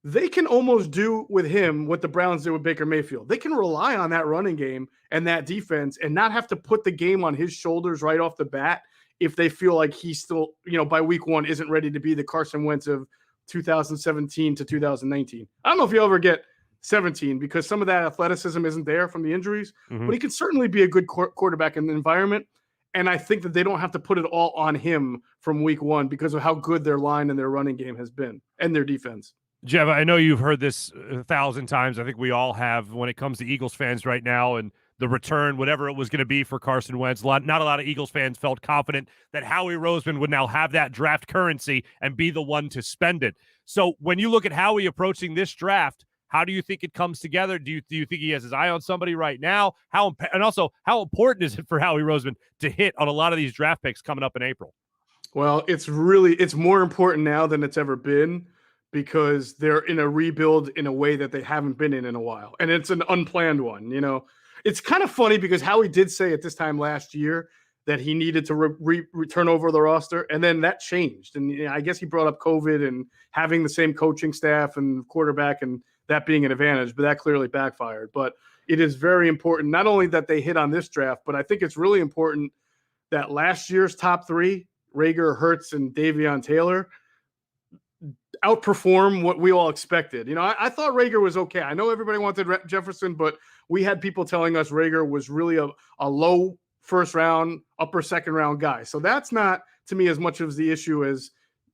they can almost do with him what the Browns did with Baker Mayfield. They can rely on that running game and that defense and not have to put the game on his shoulders right off the bat if they feel like he still, by week one isn't ready to be the Carson Wentz of 2017 to 2019. I don't know if you'll ever get 17 because some of that athleticism isn't there from the injuries, but he can certainly be a good quarterback in the environment. And I think that they don't have to put it all on him from week one because of how good their line and their running game has been and their defense. Geoff, I know you've heard this 1,000 times. I think we all have when it comes to Eagles fans right now and the return, whatever it was going to be for Carson Wentz. Not a lot of Eagles fans felt confident that Howie Roseman would now have that draft currency and be the one to spend it. So when you look at Howie approaching this draft, how do you think it comes together? Do you think he has his eye on somebody right now? How important is it for Howie Roseman to hit on a lot of these draft picks coming up in April? Well, it's more important now than it's ever been because they're in a rebuild in a way that they haven't been in a while. And it's an unplanned one. It's kind of funny because Howie did say at this time last year that he needed to return over the roster. And then that changed. And I guess he brought up COVID and having the same coaching staff and quarterback and that being an advantage, but that clearly backfired. But it is very important, not only that they hit on this draft, but I think it's really important that last year's top three, Reagor, Hurts, and Davion Taylor, outperform what we all expected. I thought Reagor was okay. I know everybody wanted Jefferson, but we had people telling us Reagor was really a low first round, upper second round guy. So that's not, to me, as much of the issue as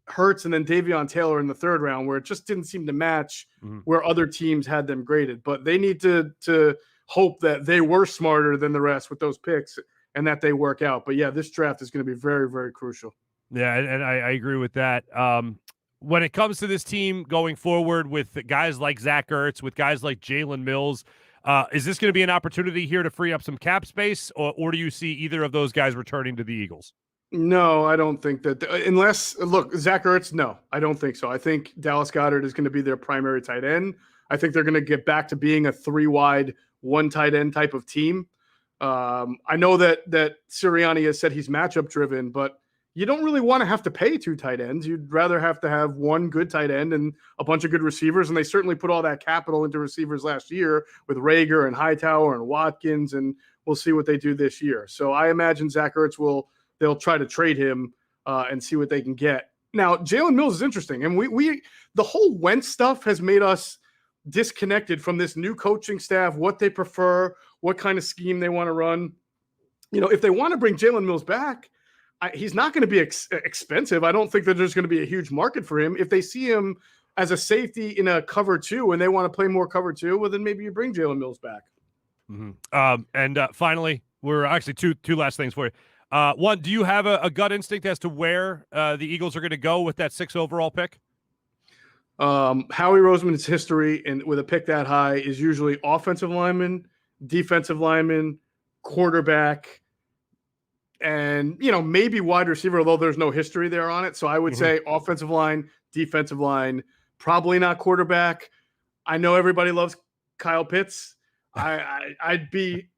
Hurts and then Davion Taylor in the third round, where it just didn't seem to match where other teams had them graded. But they need to hope that they were smarter than the rest with those picks and that they work out. But yeah, this draft is going to be very, very crucial. Yeah, and I agree with that. When it comes to this team going forward with guys like Zach Ertz, with guys like Jalen Mills, is this going to be an opportunity here to free up some cap space, or do you see either of those guys returning to the Eagles? No, I don't think that Zach Ertz, no, I don't think so. I think Dallas Goedert is going to be their primary tight end. I think they're going to get back to being a 3-wide, 1 tight end type of team. I know that Sirianni has said he's matchup driven, but you don't really want to have to pay 2 tight ends. You'd rather have to have 1 good tight end and a bunch of good receivers. And they certainly put all that capital into receivers last year with Reagor and Hightower and Watkins, and we'll see what they do this year. So I imagine Zach Ertz they'll try to trade him and see what they can get. Now, Jalen Mills is interesting. And the whole Wentz stuff has made us disconnected from this new coaching staff, what they prefer, what kind of scheme they want to run. If they want to bring Jalen Mills back, he's not going to be expensive. I don't think that there's going to be a huge market for him. If they see him as a safety in a cover 2 and they want to play more cover 2, well, then maybe you bring Jalen Mills back. And finally, we're actually two last things for you. One, do you have a gut instinct as to where the Eagles are going to go with that 6 overall pick? Howie Roseman's history and with a pick that high is usually offensive lineman, defensive lineman, quarterback, and maybe wide receiver, although there's no history there on it. So I would say offensive line, defensive line, probably not quarterback. I know everybody loves Kyle Pitts. I'd be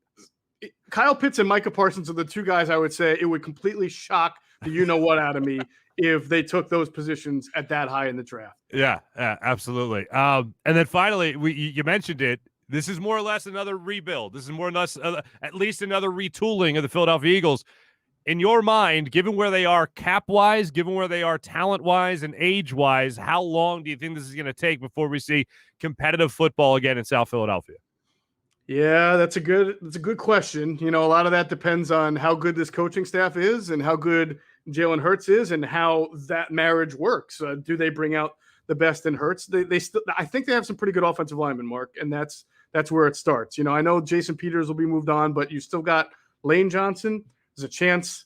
Kyle Pitts and Micah Parsons are the 2 guys I would say it would completely shock the out of me if they took those positions at that high in the draft. Yeah, absolutely. And then finally, you mentioned it. This is more or less another rebuild. This is more or less at least another retooling of the Philadelphia Eagles. In your mind, given where they are cap-wise, given where they are talent-wise and age-wise, how long do you think this is going to take before we see competitive football again in South Philadelphia? Yeah, that's a good question. A lot of that depends on how good this coaching staff is and how good Jalen Hurts is and how that marriage works. Do they bring out the best in Hurts? I think they have some pretty good offensive linemen, Mark, and that's where it starts. I know Jason Peters will be moved on, but you still got Lane Johnson. There's a chance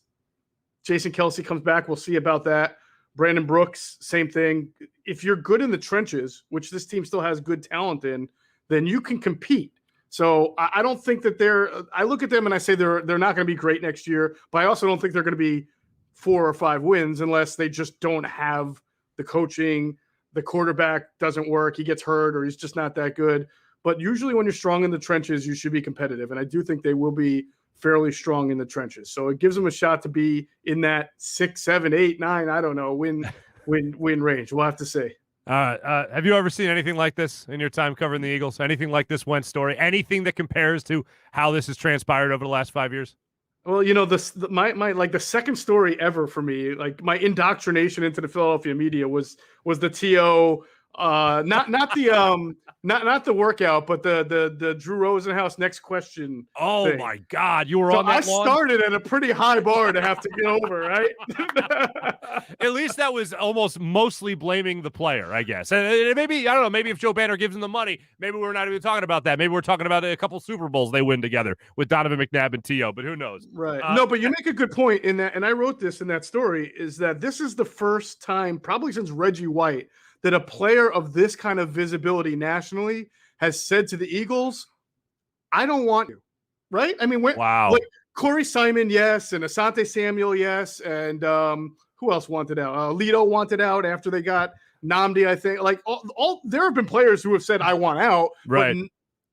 Jason Kelce comes back. We'll see about that. Brandon Brooks, same thing. If you're good in the trenches, which this team still has good talent in, then you can compete. So I don't think that I look at them and I say they're not going to be great next year, but I also don't think they're going to be 4 or 5 wins unless they just don't have the coaching. The quarterback doesn't work. He gets hurt or he's just not that good. But usually when you're strong in the trenches, you should be competitive. And I do think they will be fairly strong in the trenches. So it gives them a shot to be in that 6, 7, 8, 9, I don't know, win range. We'll have to see. Have you ever seen anything like this in your time covering the Eagles? Anything like this Wentz story? Anything that compares to how this has transpired over the last 5 years? Well, my the second story ever for me, like my indoctrination into the Philadelphia media was the TO, not the workout, but the Drew Rosenhaus next question. Oh thing. My God, you were on that long? I started at a pretty high bar to have to get over, right? At least that was almost mostly blaming the player, I guess. And maybe, I don't know, maybe if Joe Banner gives him the money, maybe we're not even talking about that. Maybe we're talking about a couple Super Bowls they win together with Donovan McNabb and T.O., but who knows? Right. No, but you make a good point in that, and I wrote this in that story, is that this is the first time, probably since Reggie White, that a player of this kind of visibility nationally has said to the Eagles, I don't want you, right? I mean, wow. Like Corey Simon, yes, and Asante Samuel, yes, and who else wanted out? Lito wanted out after they got Nnamdi, I think. Like, all there have been players who have said, I want out, right?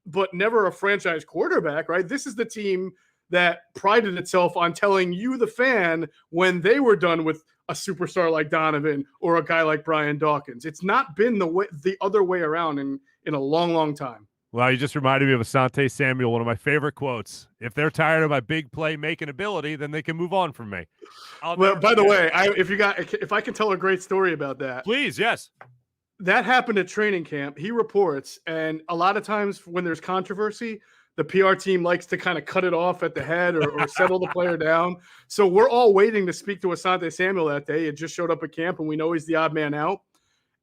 But never a franchise quarterback, right? This is the team that prided itself on telling you, the fan, when they were done with a superstar like Donovan or a guy like Brian Dawkins. It's not been the other way around in a long, long time. Well, you just reminded me of Asante Samuel, one of my favorite quotes. If they're tired of my big play making ability, then they can move on from me. Well, by the way, if I can tell a great story about that. Please, yes. That happened at training camp. He reports, and a lot of times when there's controversy, the PR team likes to kind of cut it off at the head or settle the player down. So we're all waiting to speak to Asante Samuel that day. It just showed up at camp, and we know he's the odd man out.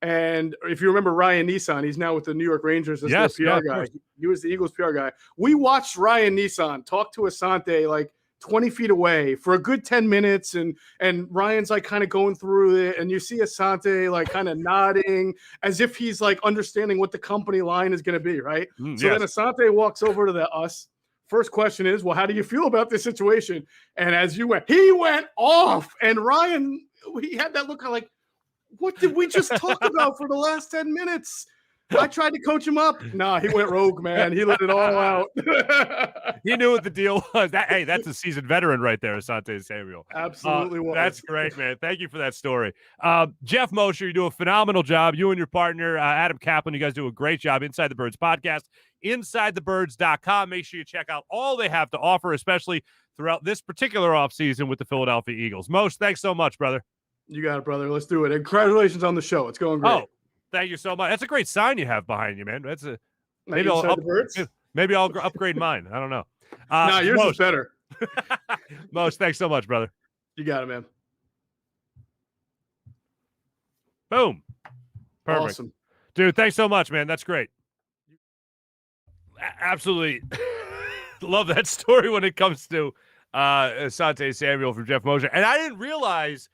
And if you remember Ryan Nissan, he's now with the New York Rangers as their PR guy. He was the Eagles PR guy. We watched Ryan Nissan talk to Asante like 20 feet away for a good 10 minutes. And Ryan's like kind of going through it. And you see Asante like kind of nodding as if he's like understanding what the company line is going to be, right? So then Asante walks over to us. First question is, well, how do you feel about this situation? And as he went off. And Ryan, he had that look of like, what did we just talk about for the last 10 minutes? I tried to coach him up. Nah, he went rogue, man. He let it all out. He knew what the deal was. That's a seasoned veteran right there, Asante Samuel. Absolutely was. That's great, man. Thank you for that story. Geoff Mosher, you do a phenomenal job. You and your partner, Adam Kaplan, you guys do a great job. Inside the Birds podcast, InsideTheBirds.com. Make sure you check out all they have to offer, especially throughout this particular offseason with the Philadelphia Eagles. Moshe, thanks so much, brother. You got it, brother. Let's do it. And congratulations on the show. It's going great. Oh, thank you so much. That's a great sign you have behind you, man. That's maybe I'll upgrade mine. I don't know. Yours is better. Moshe, thanks so much, brother. You got it, man. Boom. Perfect. Awesome. Dude, thanks so much, man. That's great. Absolutely love that story when it comes to Asante Samuel from Geoff Mosher. And I didn't realize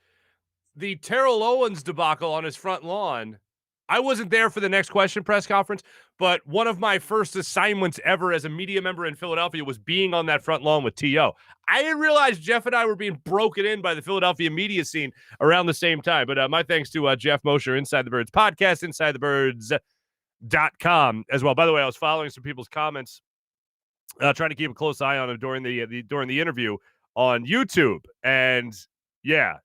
the Terrell Owens debacle on his front lawn. I wasn't there for the next question press conference, but one of my first assignments ever as a media member in Philadelphia was being on that front lawn with T.O. I didn't realize Geoff and I were being broken in by the Philadelphia media scene around the same time. But my thanks to Geoff Mosher, Inside the Birds podcast, InsideTheBirds.com as well. By the way, I was following some people's comments, trying to keep a close eye on him during the interview on YouTube. And yeah,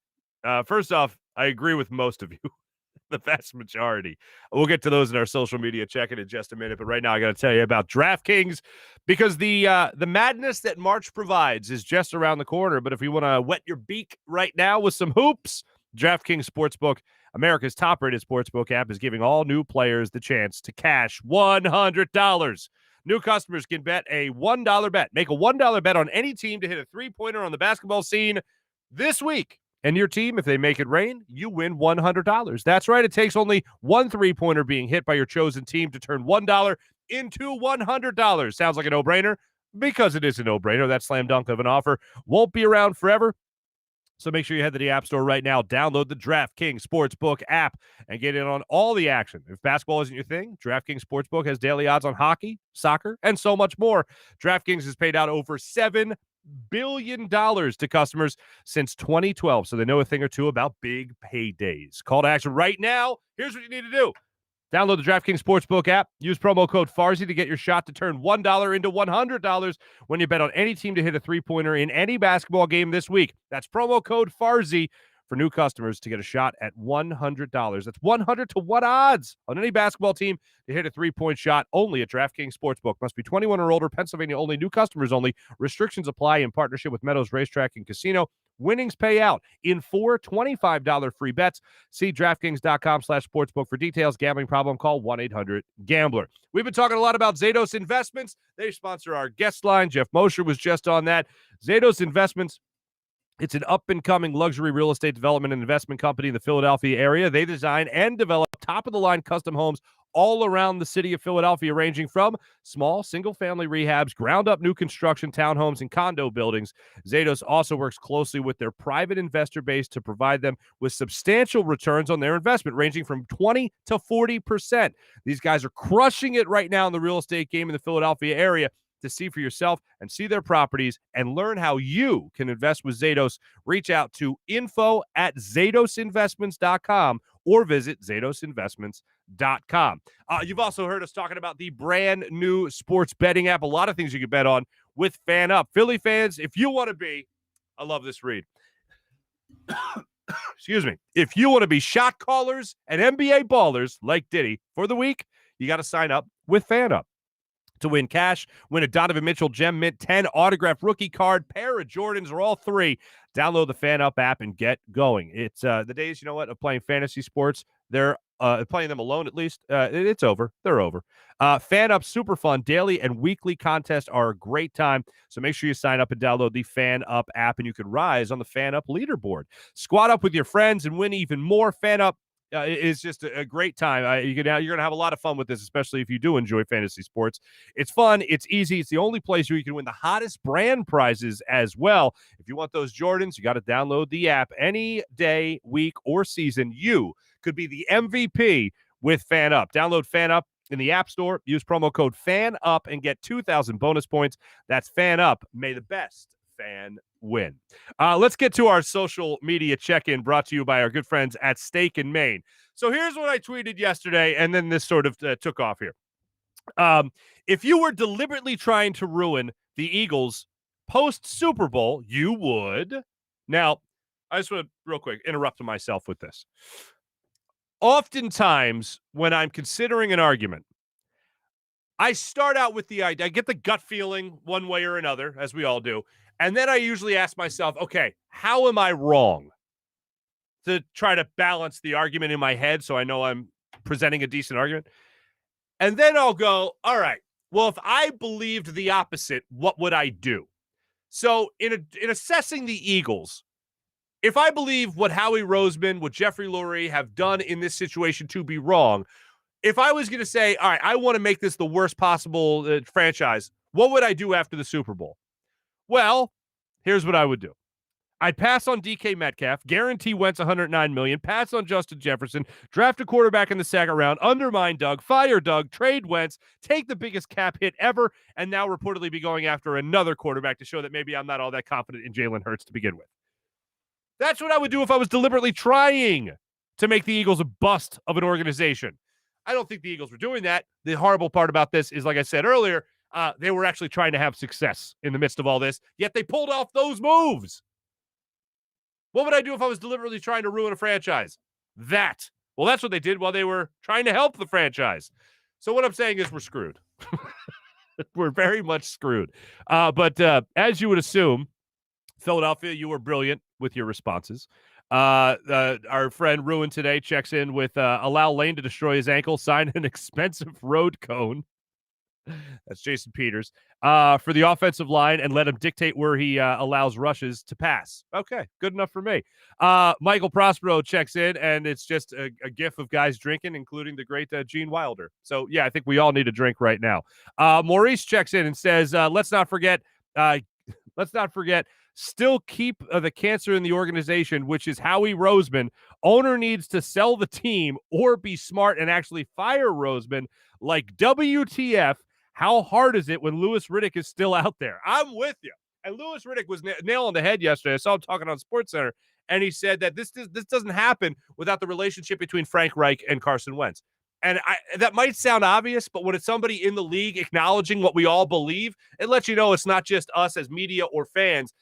first off, I agree with most of you. The vast majority. We'll get to those in our social media check-in just a minute, but right now I got to tell you about DraftKings, because the madness that March provides is just around the corner. But if you want to wet your beak right now with some hoops, DraftKings Sportsbook, America's top-rated sportsbook app, is giving all new players the chance to cash $100. New customers can bet a $1 bet. Make a $1 bet on any team to hit a three-pointer on the basketball scene this week. And your team, if they make it rain, you win $100. That's right. It takes only one three-pointer being hit by your chosen team to turn $1 into $100. Sounds like a no-brainer? Because it is a no-brainer. That slam dunk of an offer won't be around forever. So make sure you head to the App Store right now, download the DraftKings Sportsbook app, and get in on all the action. If basketball isn't your thing, DraftKings Sportsbook has daily odds on hockey, soccer, and so much more. DraftKings has paid out over $7 billion to customers since 2012, so they know a thing or two about big paydays. Call to action right now. Here's what you need to do. Download the DraftKings Sportsbook app. Use promo code Farzy to get your shot to turn $1 into $100 when you bet on any team to hit a three-pointer in any basketball game this week. That's promo code Farzy for new customers to get a shot at $100. That's 100 to 1 odds on any basketball team to hit a three-point shot only at DraftKings Sportsbook. Must be 21 or older, Pennsylvania only, new customers only. Restrictions apply in partnership with Meadows Racetrack and Casino. Winnings pay out in 4 $25 free bets. See DraftKings.com/sportsbook for details. Gambling problem? Call 1-800-GAMBLER. We've been talking a lot about Zados Investments. They sponsor our guest line. Geoff Mosher was just on that. Zados Investments, it's an up-and-coming luxury real estate development and investment company in the Philadelphia area. They design and develop top-of-the-line custom homes all around the city of Philadelphia, ranging from small single-family rehabs, ground-up new construction, townhomes, and condo buildings. Zados also works closely with their private investor base to provide them with substantial returns on their investment, ranging from 20 to 40%. These guys are crushing it right now in the real estate game in the Philadelphia area. To see for yourself and see their properties and learn how you can invest with Zados, reach out to info@zadosinvestments.com or visit zadosinvestments.com. You've also heard us talking about the brand new sports betting app. A lot of things you can bet on with Fan Up. Philly fans, if you want to be, I love this read. Excuse me. If you want to be shot callers and NBA ballers like Diddy for the week, you got to sign up with Fan Up. To win cash, win a Donovan Mitchell Gem Mint 10 autographed rookie card, pair of Jordans, or all three. Download the Fan Up app and get going. It's the days, of playing fantasy sports. They're playing them alone, at least. It's over. They're over. Fan Up, super fun. Daily and weekly contests are a great time. So make sure you sign up and download the Fan Up app, and you can rise on the Fan Up leaderboard. Squad up with your friends and win even more. Fan Up is just a great time. You're going to have a lot of fun with this, especially if you do enjoy fantasy sports. It's fun. It's easy. It's the only place where you can win the hottest brand prizes as well. If you want those Jordans, you got to download the app. Any day, week, or season, you could be the MVP with Fan Up. Download Fan Up in the App Store. Use promo code FANUP and get 2,000 bonus points. That's Fan Up. May the best fan win. Let's get to our social media check-in, brought to you by our good friends at Steak and Maine. So here's what I tweeted yesterday, and then this sort of took off here. If you were deliberately trying to ruin the Eagles post-Super Bowl, you would. Now, I just want to real quick interrupt myself with this. Oftentimes, when I'm considering an argument, I start out with the idea. I get the gut feeling one way or another, as we all do. And then I usually ask myself, okay, how am I wrong? To try to balance the argument in my head so I know I'm presenting a decent argument. And then I'll go, all right, well, if I believed the opposite, what would I do? So in assessing the Eagles, if I believe what Howie Roseman, what Jeffrey Lurie have done in this situation to be wrong, if I was going to say, all right, I want to make this the worst possible franchise, what would I do after the Super Bowl? Well, here's what I would do. I'd pass on DK Metcalf, guarantee Wentz $109 million, pass on Justin Jefferson, draft a quarterback in the second round, undermine Doug, fire Doug, trade Wentz, take the biggest cap hit ever, and now reportedly be going after another quarterback to show that maybe I'm not all that confident in Jalen Hurts to begin with. That's what I would do if I was deliberately trying to make the Eagles a bust of an organization. I don't think the Eagles were doing that. The horrible part about this is, like I said earlier, they were actually trying to have success in the midst of all this, yet they pulled off those moves. What would I do if I was deliberately trying to ruin a franchise? That. Well, that's what they did while they were trying to help the franchise. So what I'm saying is we're screwed. We're very much screwed. But as you would assume, Philadelphia, you were brilliant with your responses. Our friend Ruin today checks in with allow Lane to destroy his ankle, sign an expensive road cone. That's Jason Peters for the offensive line and let him dictate where he allows rushes to pass. Okay, good enough for me. Michael Prospero checks in, and it's just a gif of guys drinking, including the great Gene Wilder. So, yeah, I think we all need a drink right now. Maurice checks in and says, let's not forget, still keep the cancer in the organization, which is Howie Roseman. Owner needs to sell the team or be smart and actually fire Roseman. Like, WTF, how hard is it when Louis Riddick is still out there? I'm with you. And Louis Riddick was nail on the head yesterday. I saw him talking on SportsCenter, and he said that this doesn't happen without the relationship between Frank Reich and Carson Wentz. And that might sound obvious, but when it's somebody in the league acknowledging what we all believe, it lets you know it's not just us as media or fans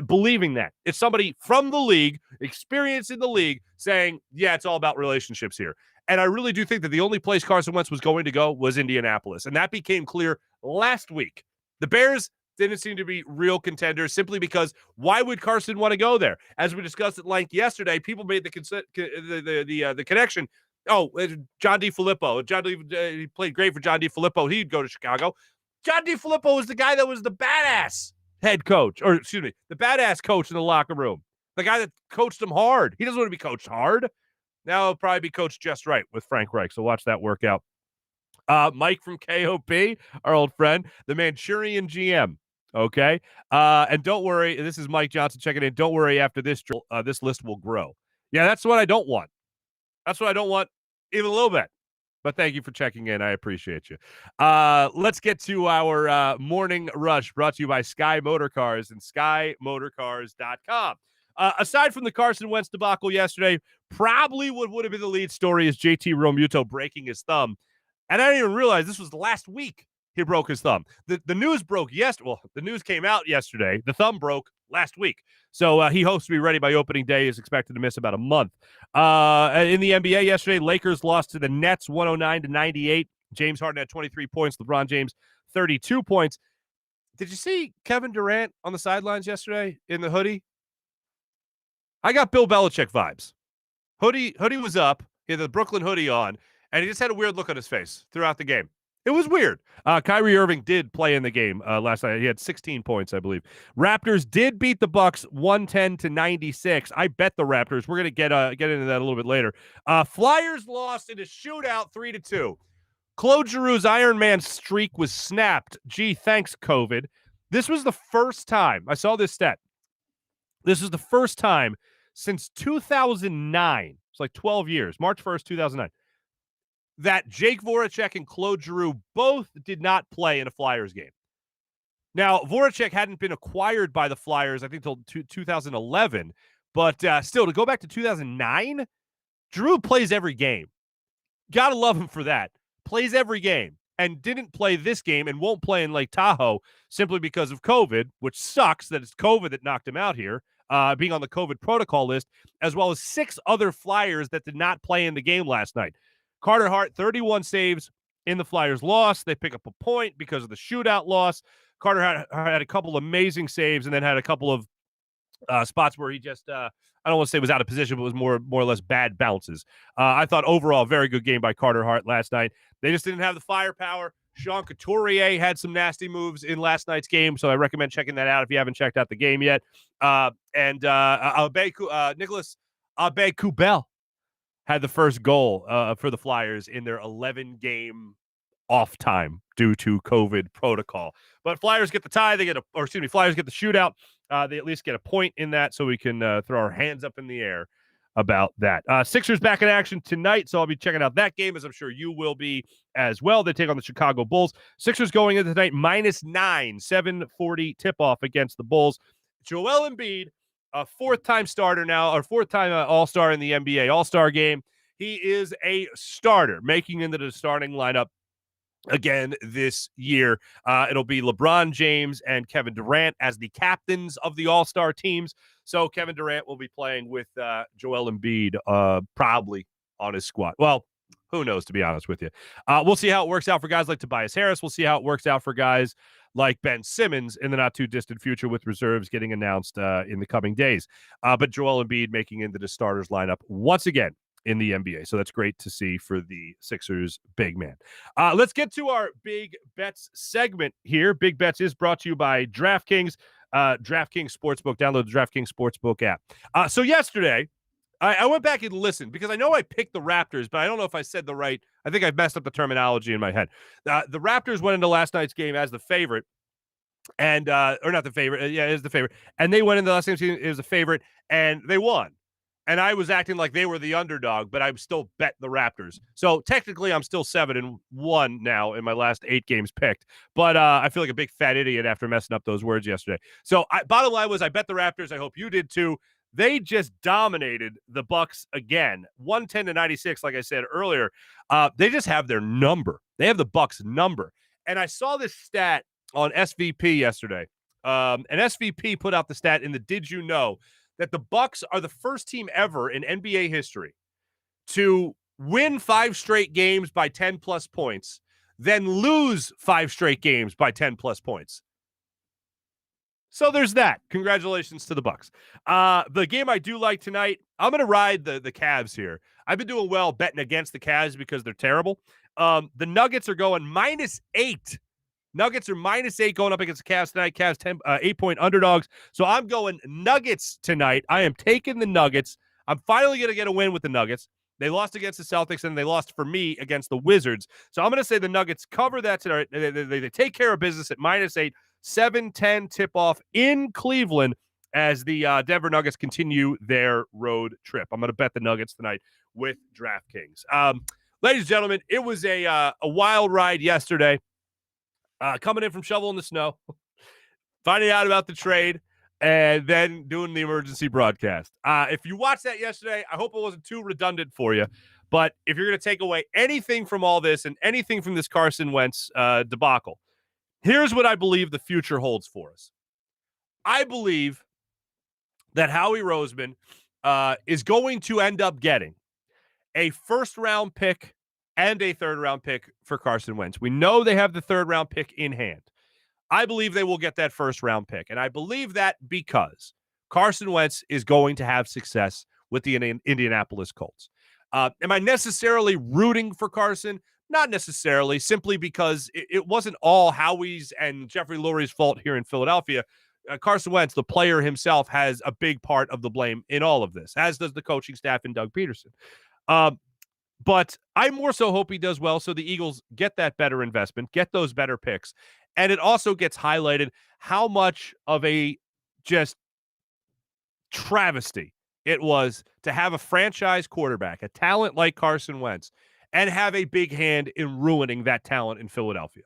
believing that. It's somebody from the league, experienced in the league, saying, yeah, it's all about relationships here. And I really do think that the only place Carson Wentz was going to go was Indianapolis. And that became clear last week. The Bears didn't seem to be real contenders simply because why would Carson want to go there? As we discussed at length yesterday, people made the connection. Oh, John DeFilippo. He played great for John DeFilippo. He'd go to Chicago. John DeFilippo was the guy that was the badass head coach, or excuse me, the badass coach in the locker room. The guy that coached him hard. He doesn't want to be coached hard. Now he'll probably be coached just right with Frank Reich. So watch that work out. Mike from KOP, our old friend, the Manchurian GM. Okay. And don't worry. This is Mike Johnson checking in. Don't worry. After this, this list will grow. Yeah, that's what I don't want. That's what I don't want even a little bit. But thank you for checking in. I appreciate you. Let's get to our morning rush brought to you by Sky Motor Cars and SkyMotorCars.com. Aside from the Carson Wentz debacle yesterday, probably what would have been the lead story is JT Realmuto breaking his thumb. And I didn't even realize this was last week he broke his thumb. The news broke yesterday. Well, the news came out yesterday. The thumb broke last week. So he hopes to be ready by opening day, is expected to miss about a month. In the NBA yesterday, Lakers lost to the Nets 109-98. James Harden had 23 points. LeBron James, 32 points. Did you see Kevin Durant on the sidelines yesterday in the hoodie? I got Bill Belichick vibes. Hoodie was up. He had the Brooklyn hoodie on, and he just had a weird look on his face throughout the game. It was weird. Kyrie Irving did play in the game last night. He had 16 points, I believe. Raptors did beat the Bucks 110-96. I bet the Raptors. We're gonna get into that a little bit later. Flyers lost in a shootout 3-2. Claude Giroux's Iron Man streak was snapped. Gee, thanks, COVID. This was the first time I saw this stat. This is the first time since 2009. It's like 12 years. March 1st, 2009. That Jake Voracek and Claude Giroux both did not play in a Flyers game. Now, Voracek hadn't been acquired by the Flyers, I think, until 2011. But still, to go back to 2009, Giroux plays every game. Gotta love him for that. Plays every game. And didn't play this game and won't play in Lake Tahoe simply because of COVID, which sucks that it's COVID that knocked him out here, being on the COVID protocol list, as well as 6 other Flyers that did not play in the game last night. Carter Hart, 31 saves in the Flyers loss. They pick up a point because of the shootout loss. Carter had a couple amazing saves and then had a couple of spots where he just, I don't want to say was out of position, but was more or less bad bounces. I thought overall, very good game by Carter Hart last night. They just didn't have the firepower. Sean Couturier had some nasty moves in last night's game, so I recommend checking that out if you haven't checked out the game yet. Nicholas Aube-Kubel had the first goal for the Flyers in their 11-game off time due to COVID protocol. But Flyers get the tie. Flyers get the shootout. They at least get a point in that, so we can throw our hands up in the air about that. Sixers back in action tonight, so I'll be checking out that game, as I'm sure you will be as well. They take on the Chicago Bulls. Sixers going into tonight -9, 7:40 tip-off against the Bulls. Joel Embiid, a fourth-time starter now, or fourth-time All-Star in the NBA All-Star game. He is a starter, making into the starting lineup again this year. It'll be LeBron James and Kevin Durant as the captains of the All-Star teams. So Kevin Durant will be playing with Joel Embiid probably on his squad. Well, who knows, to be honest with you. We'll see how it works out for guys like Tobias Harris. We'll see how it works out for guys like Ben Simmons in the not-too-distant future, with reserves getting announced in the coming days. But Joel Embiid making into the starters lineup once again in the NBA. So that's great to see for the Sixers big man. Let's get to our Big Bets segment here. Big Bets is brought to you by DraftKings. DraftKings Sportsbook. Download the DraftKings Sportsbook app. So yesterday, I went back and listened because I know I picked the Raptors, but I don't know if I said the right. I think I messed up the terminology in my head. The Raptors went into last night's game as the favorite, and or not the favorite. Yeah, it is the favorite. And they went into last night's game as a favorite, and they won. And I was acting like they were the underdog, but I still bet the Raptors. So technically, I'm still 7-1 now in my last 8 games picked. But I feel like a big fat idiot after messing up those words yesterday. So bottom line was I bet the Raptors. I hope you did too. They just dominated the Bucks again, 110-96. Like I said earlier, they just have their number. They have the Bucks number. And I saw this stat on SVP yesterday. And SVP put out the stat in the Did You Know that the Bucks are the first team ever in NBA history to win 5 straight games by 10-plus points, then lose 5 straight games by 10-plus points. So there's that. Congratulations to the Bucks. The game I do like tonight, I'm going to ride the Cavs here. I've been doing well betting against the Cavs because they're terrible. The Nuggets are going -8. Nuggets are -8 going up against the Cavs tonight. Cavs 8-point underdogs. So I'm going Nuggets tonight. I am taking the Nuggets. I'm finally going to get a win with the Nuggets. They lost against the Celtics, and they lost for me against the Wizards. So I'm going to say the Nuggets cover that tonight. They take care of business at -8, 7:10 tip-off in Cleveland as the Denver Nuggets continue their road trip. I'm going to bet the Nuggets tonight with DraftKings. Ladies and gentlemen, it was a wild ride yesterday. Coming in from shoveling the snow, finding out about the trade, and then doing the emergency broadcast. If you watched that yesterday, I hope it wasn't too redundant for you. But if you're going to take away anything from all this and anything from this Carson Wentz debacle, here's what I believe the future holds for us. I believe that Howie Roseman is going to end up getting a first-round pick and a third-round pick for Carson Wentz. We know they have the third-round pick in hand. I believe they will get that first-round pick, and I believe that because Carson Wentz is going to have success with the Indianapolis Colts. Am I necessarily rooting for Carson? Not necessarily, simply because it wasn't all Howie's and Jeffrey Lurie's fault here in Philadelphia. Carson Wentz, the player himself, has a big part of the blame in all of this, as does the coaching staff and Doug Peterson. But I more so hope he does well so the Eagles get that better investment, get those better picks. And it also gets highlighted how much of a just travesty it was to have a franchise quarterback, a talent like Carson Wentz, and have a big hand in ruining that talent in Philadelphia.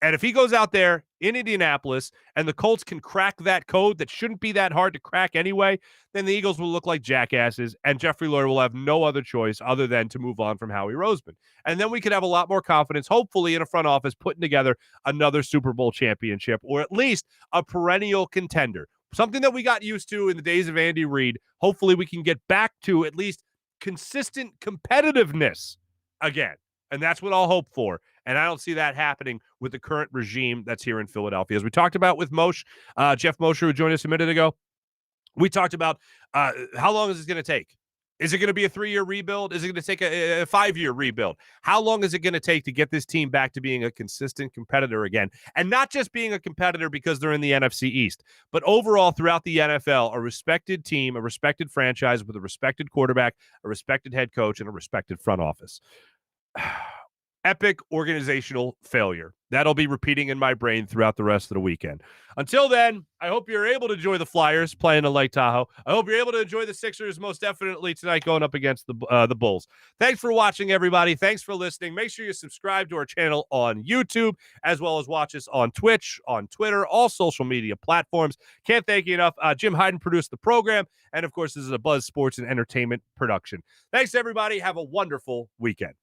And if he goes out there in Indianapolis and the Colts can crack that code that shouldn't be that hard to crack anyway, then the Eagles will look like jackasses, and Jeffrey Lurie will have no other choice other than to move on from Howie Roseman. And then we could have a lot more confidence, hopefully, in a front office putting together another Super Bowl championship, or at least a perennial contender. Something that we got used to in the days of Andy Reid. Hopefully we can get back to at least consistent competitiveness again. And that's what I'll hope for. And I don't see that happening with the current regime that's here in Philadelphia. As we talked about with Mosher, Geoff Mosher, who joined us a minute ago, we talked about how long is this going to take? Is it going to be a 3-year rebuild? Is it going to take a 5-year rebuild? How long is it going to take to get this team back to being a consistent competitor again? And not just being a competitor because they're in the NFC East, but overall throughout the NFL, a respected team, a respected franchise with a respected quarterback, a respected head coach, and a respected front office. Epic organizational failure. That'll be repeating in my brain throughout the rest of the weekend. Until then, I hope you're able to enjoy the Flyers playing in Lake Tahoe. I hope you're able to enjoy the Sixers most definitely tonight going up against the Bulls. Thanks for watching, everybody. Thanks for listening. Make sure you subscribe to our channel on YouTube, as well as watch us on Twitch, on Twitter, all social media platforms. Can't thank you enough. Jim Hyden produced the program. And, of course, this is a Buzz Sports and Entertainment production. Thanks, everybody. Have a wonderful weekend.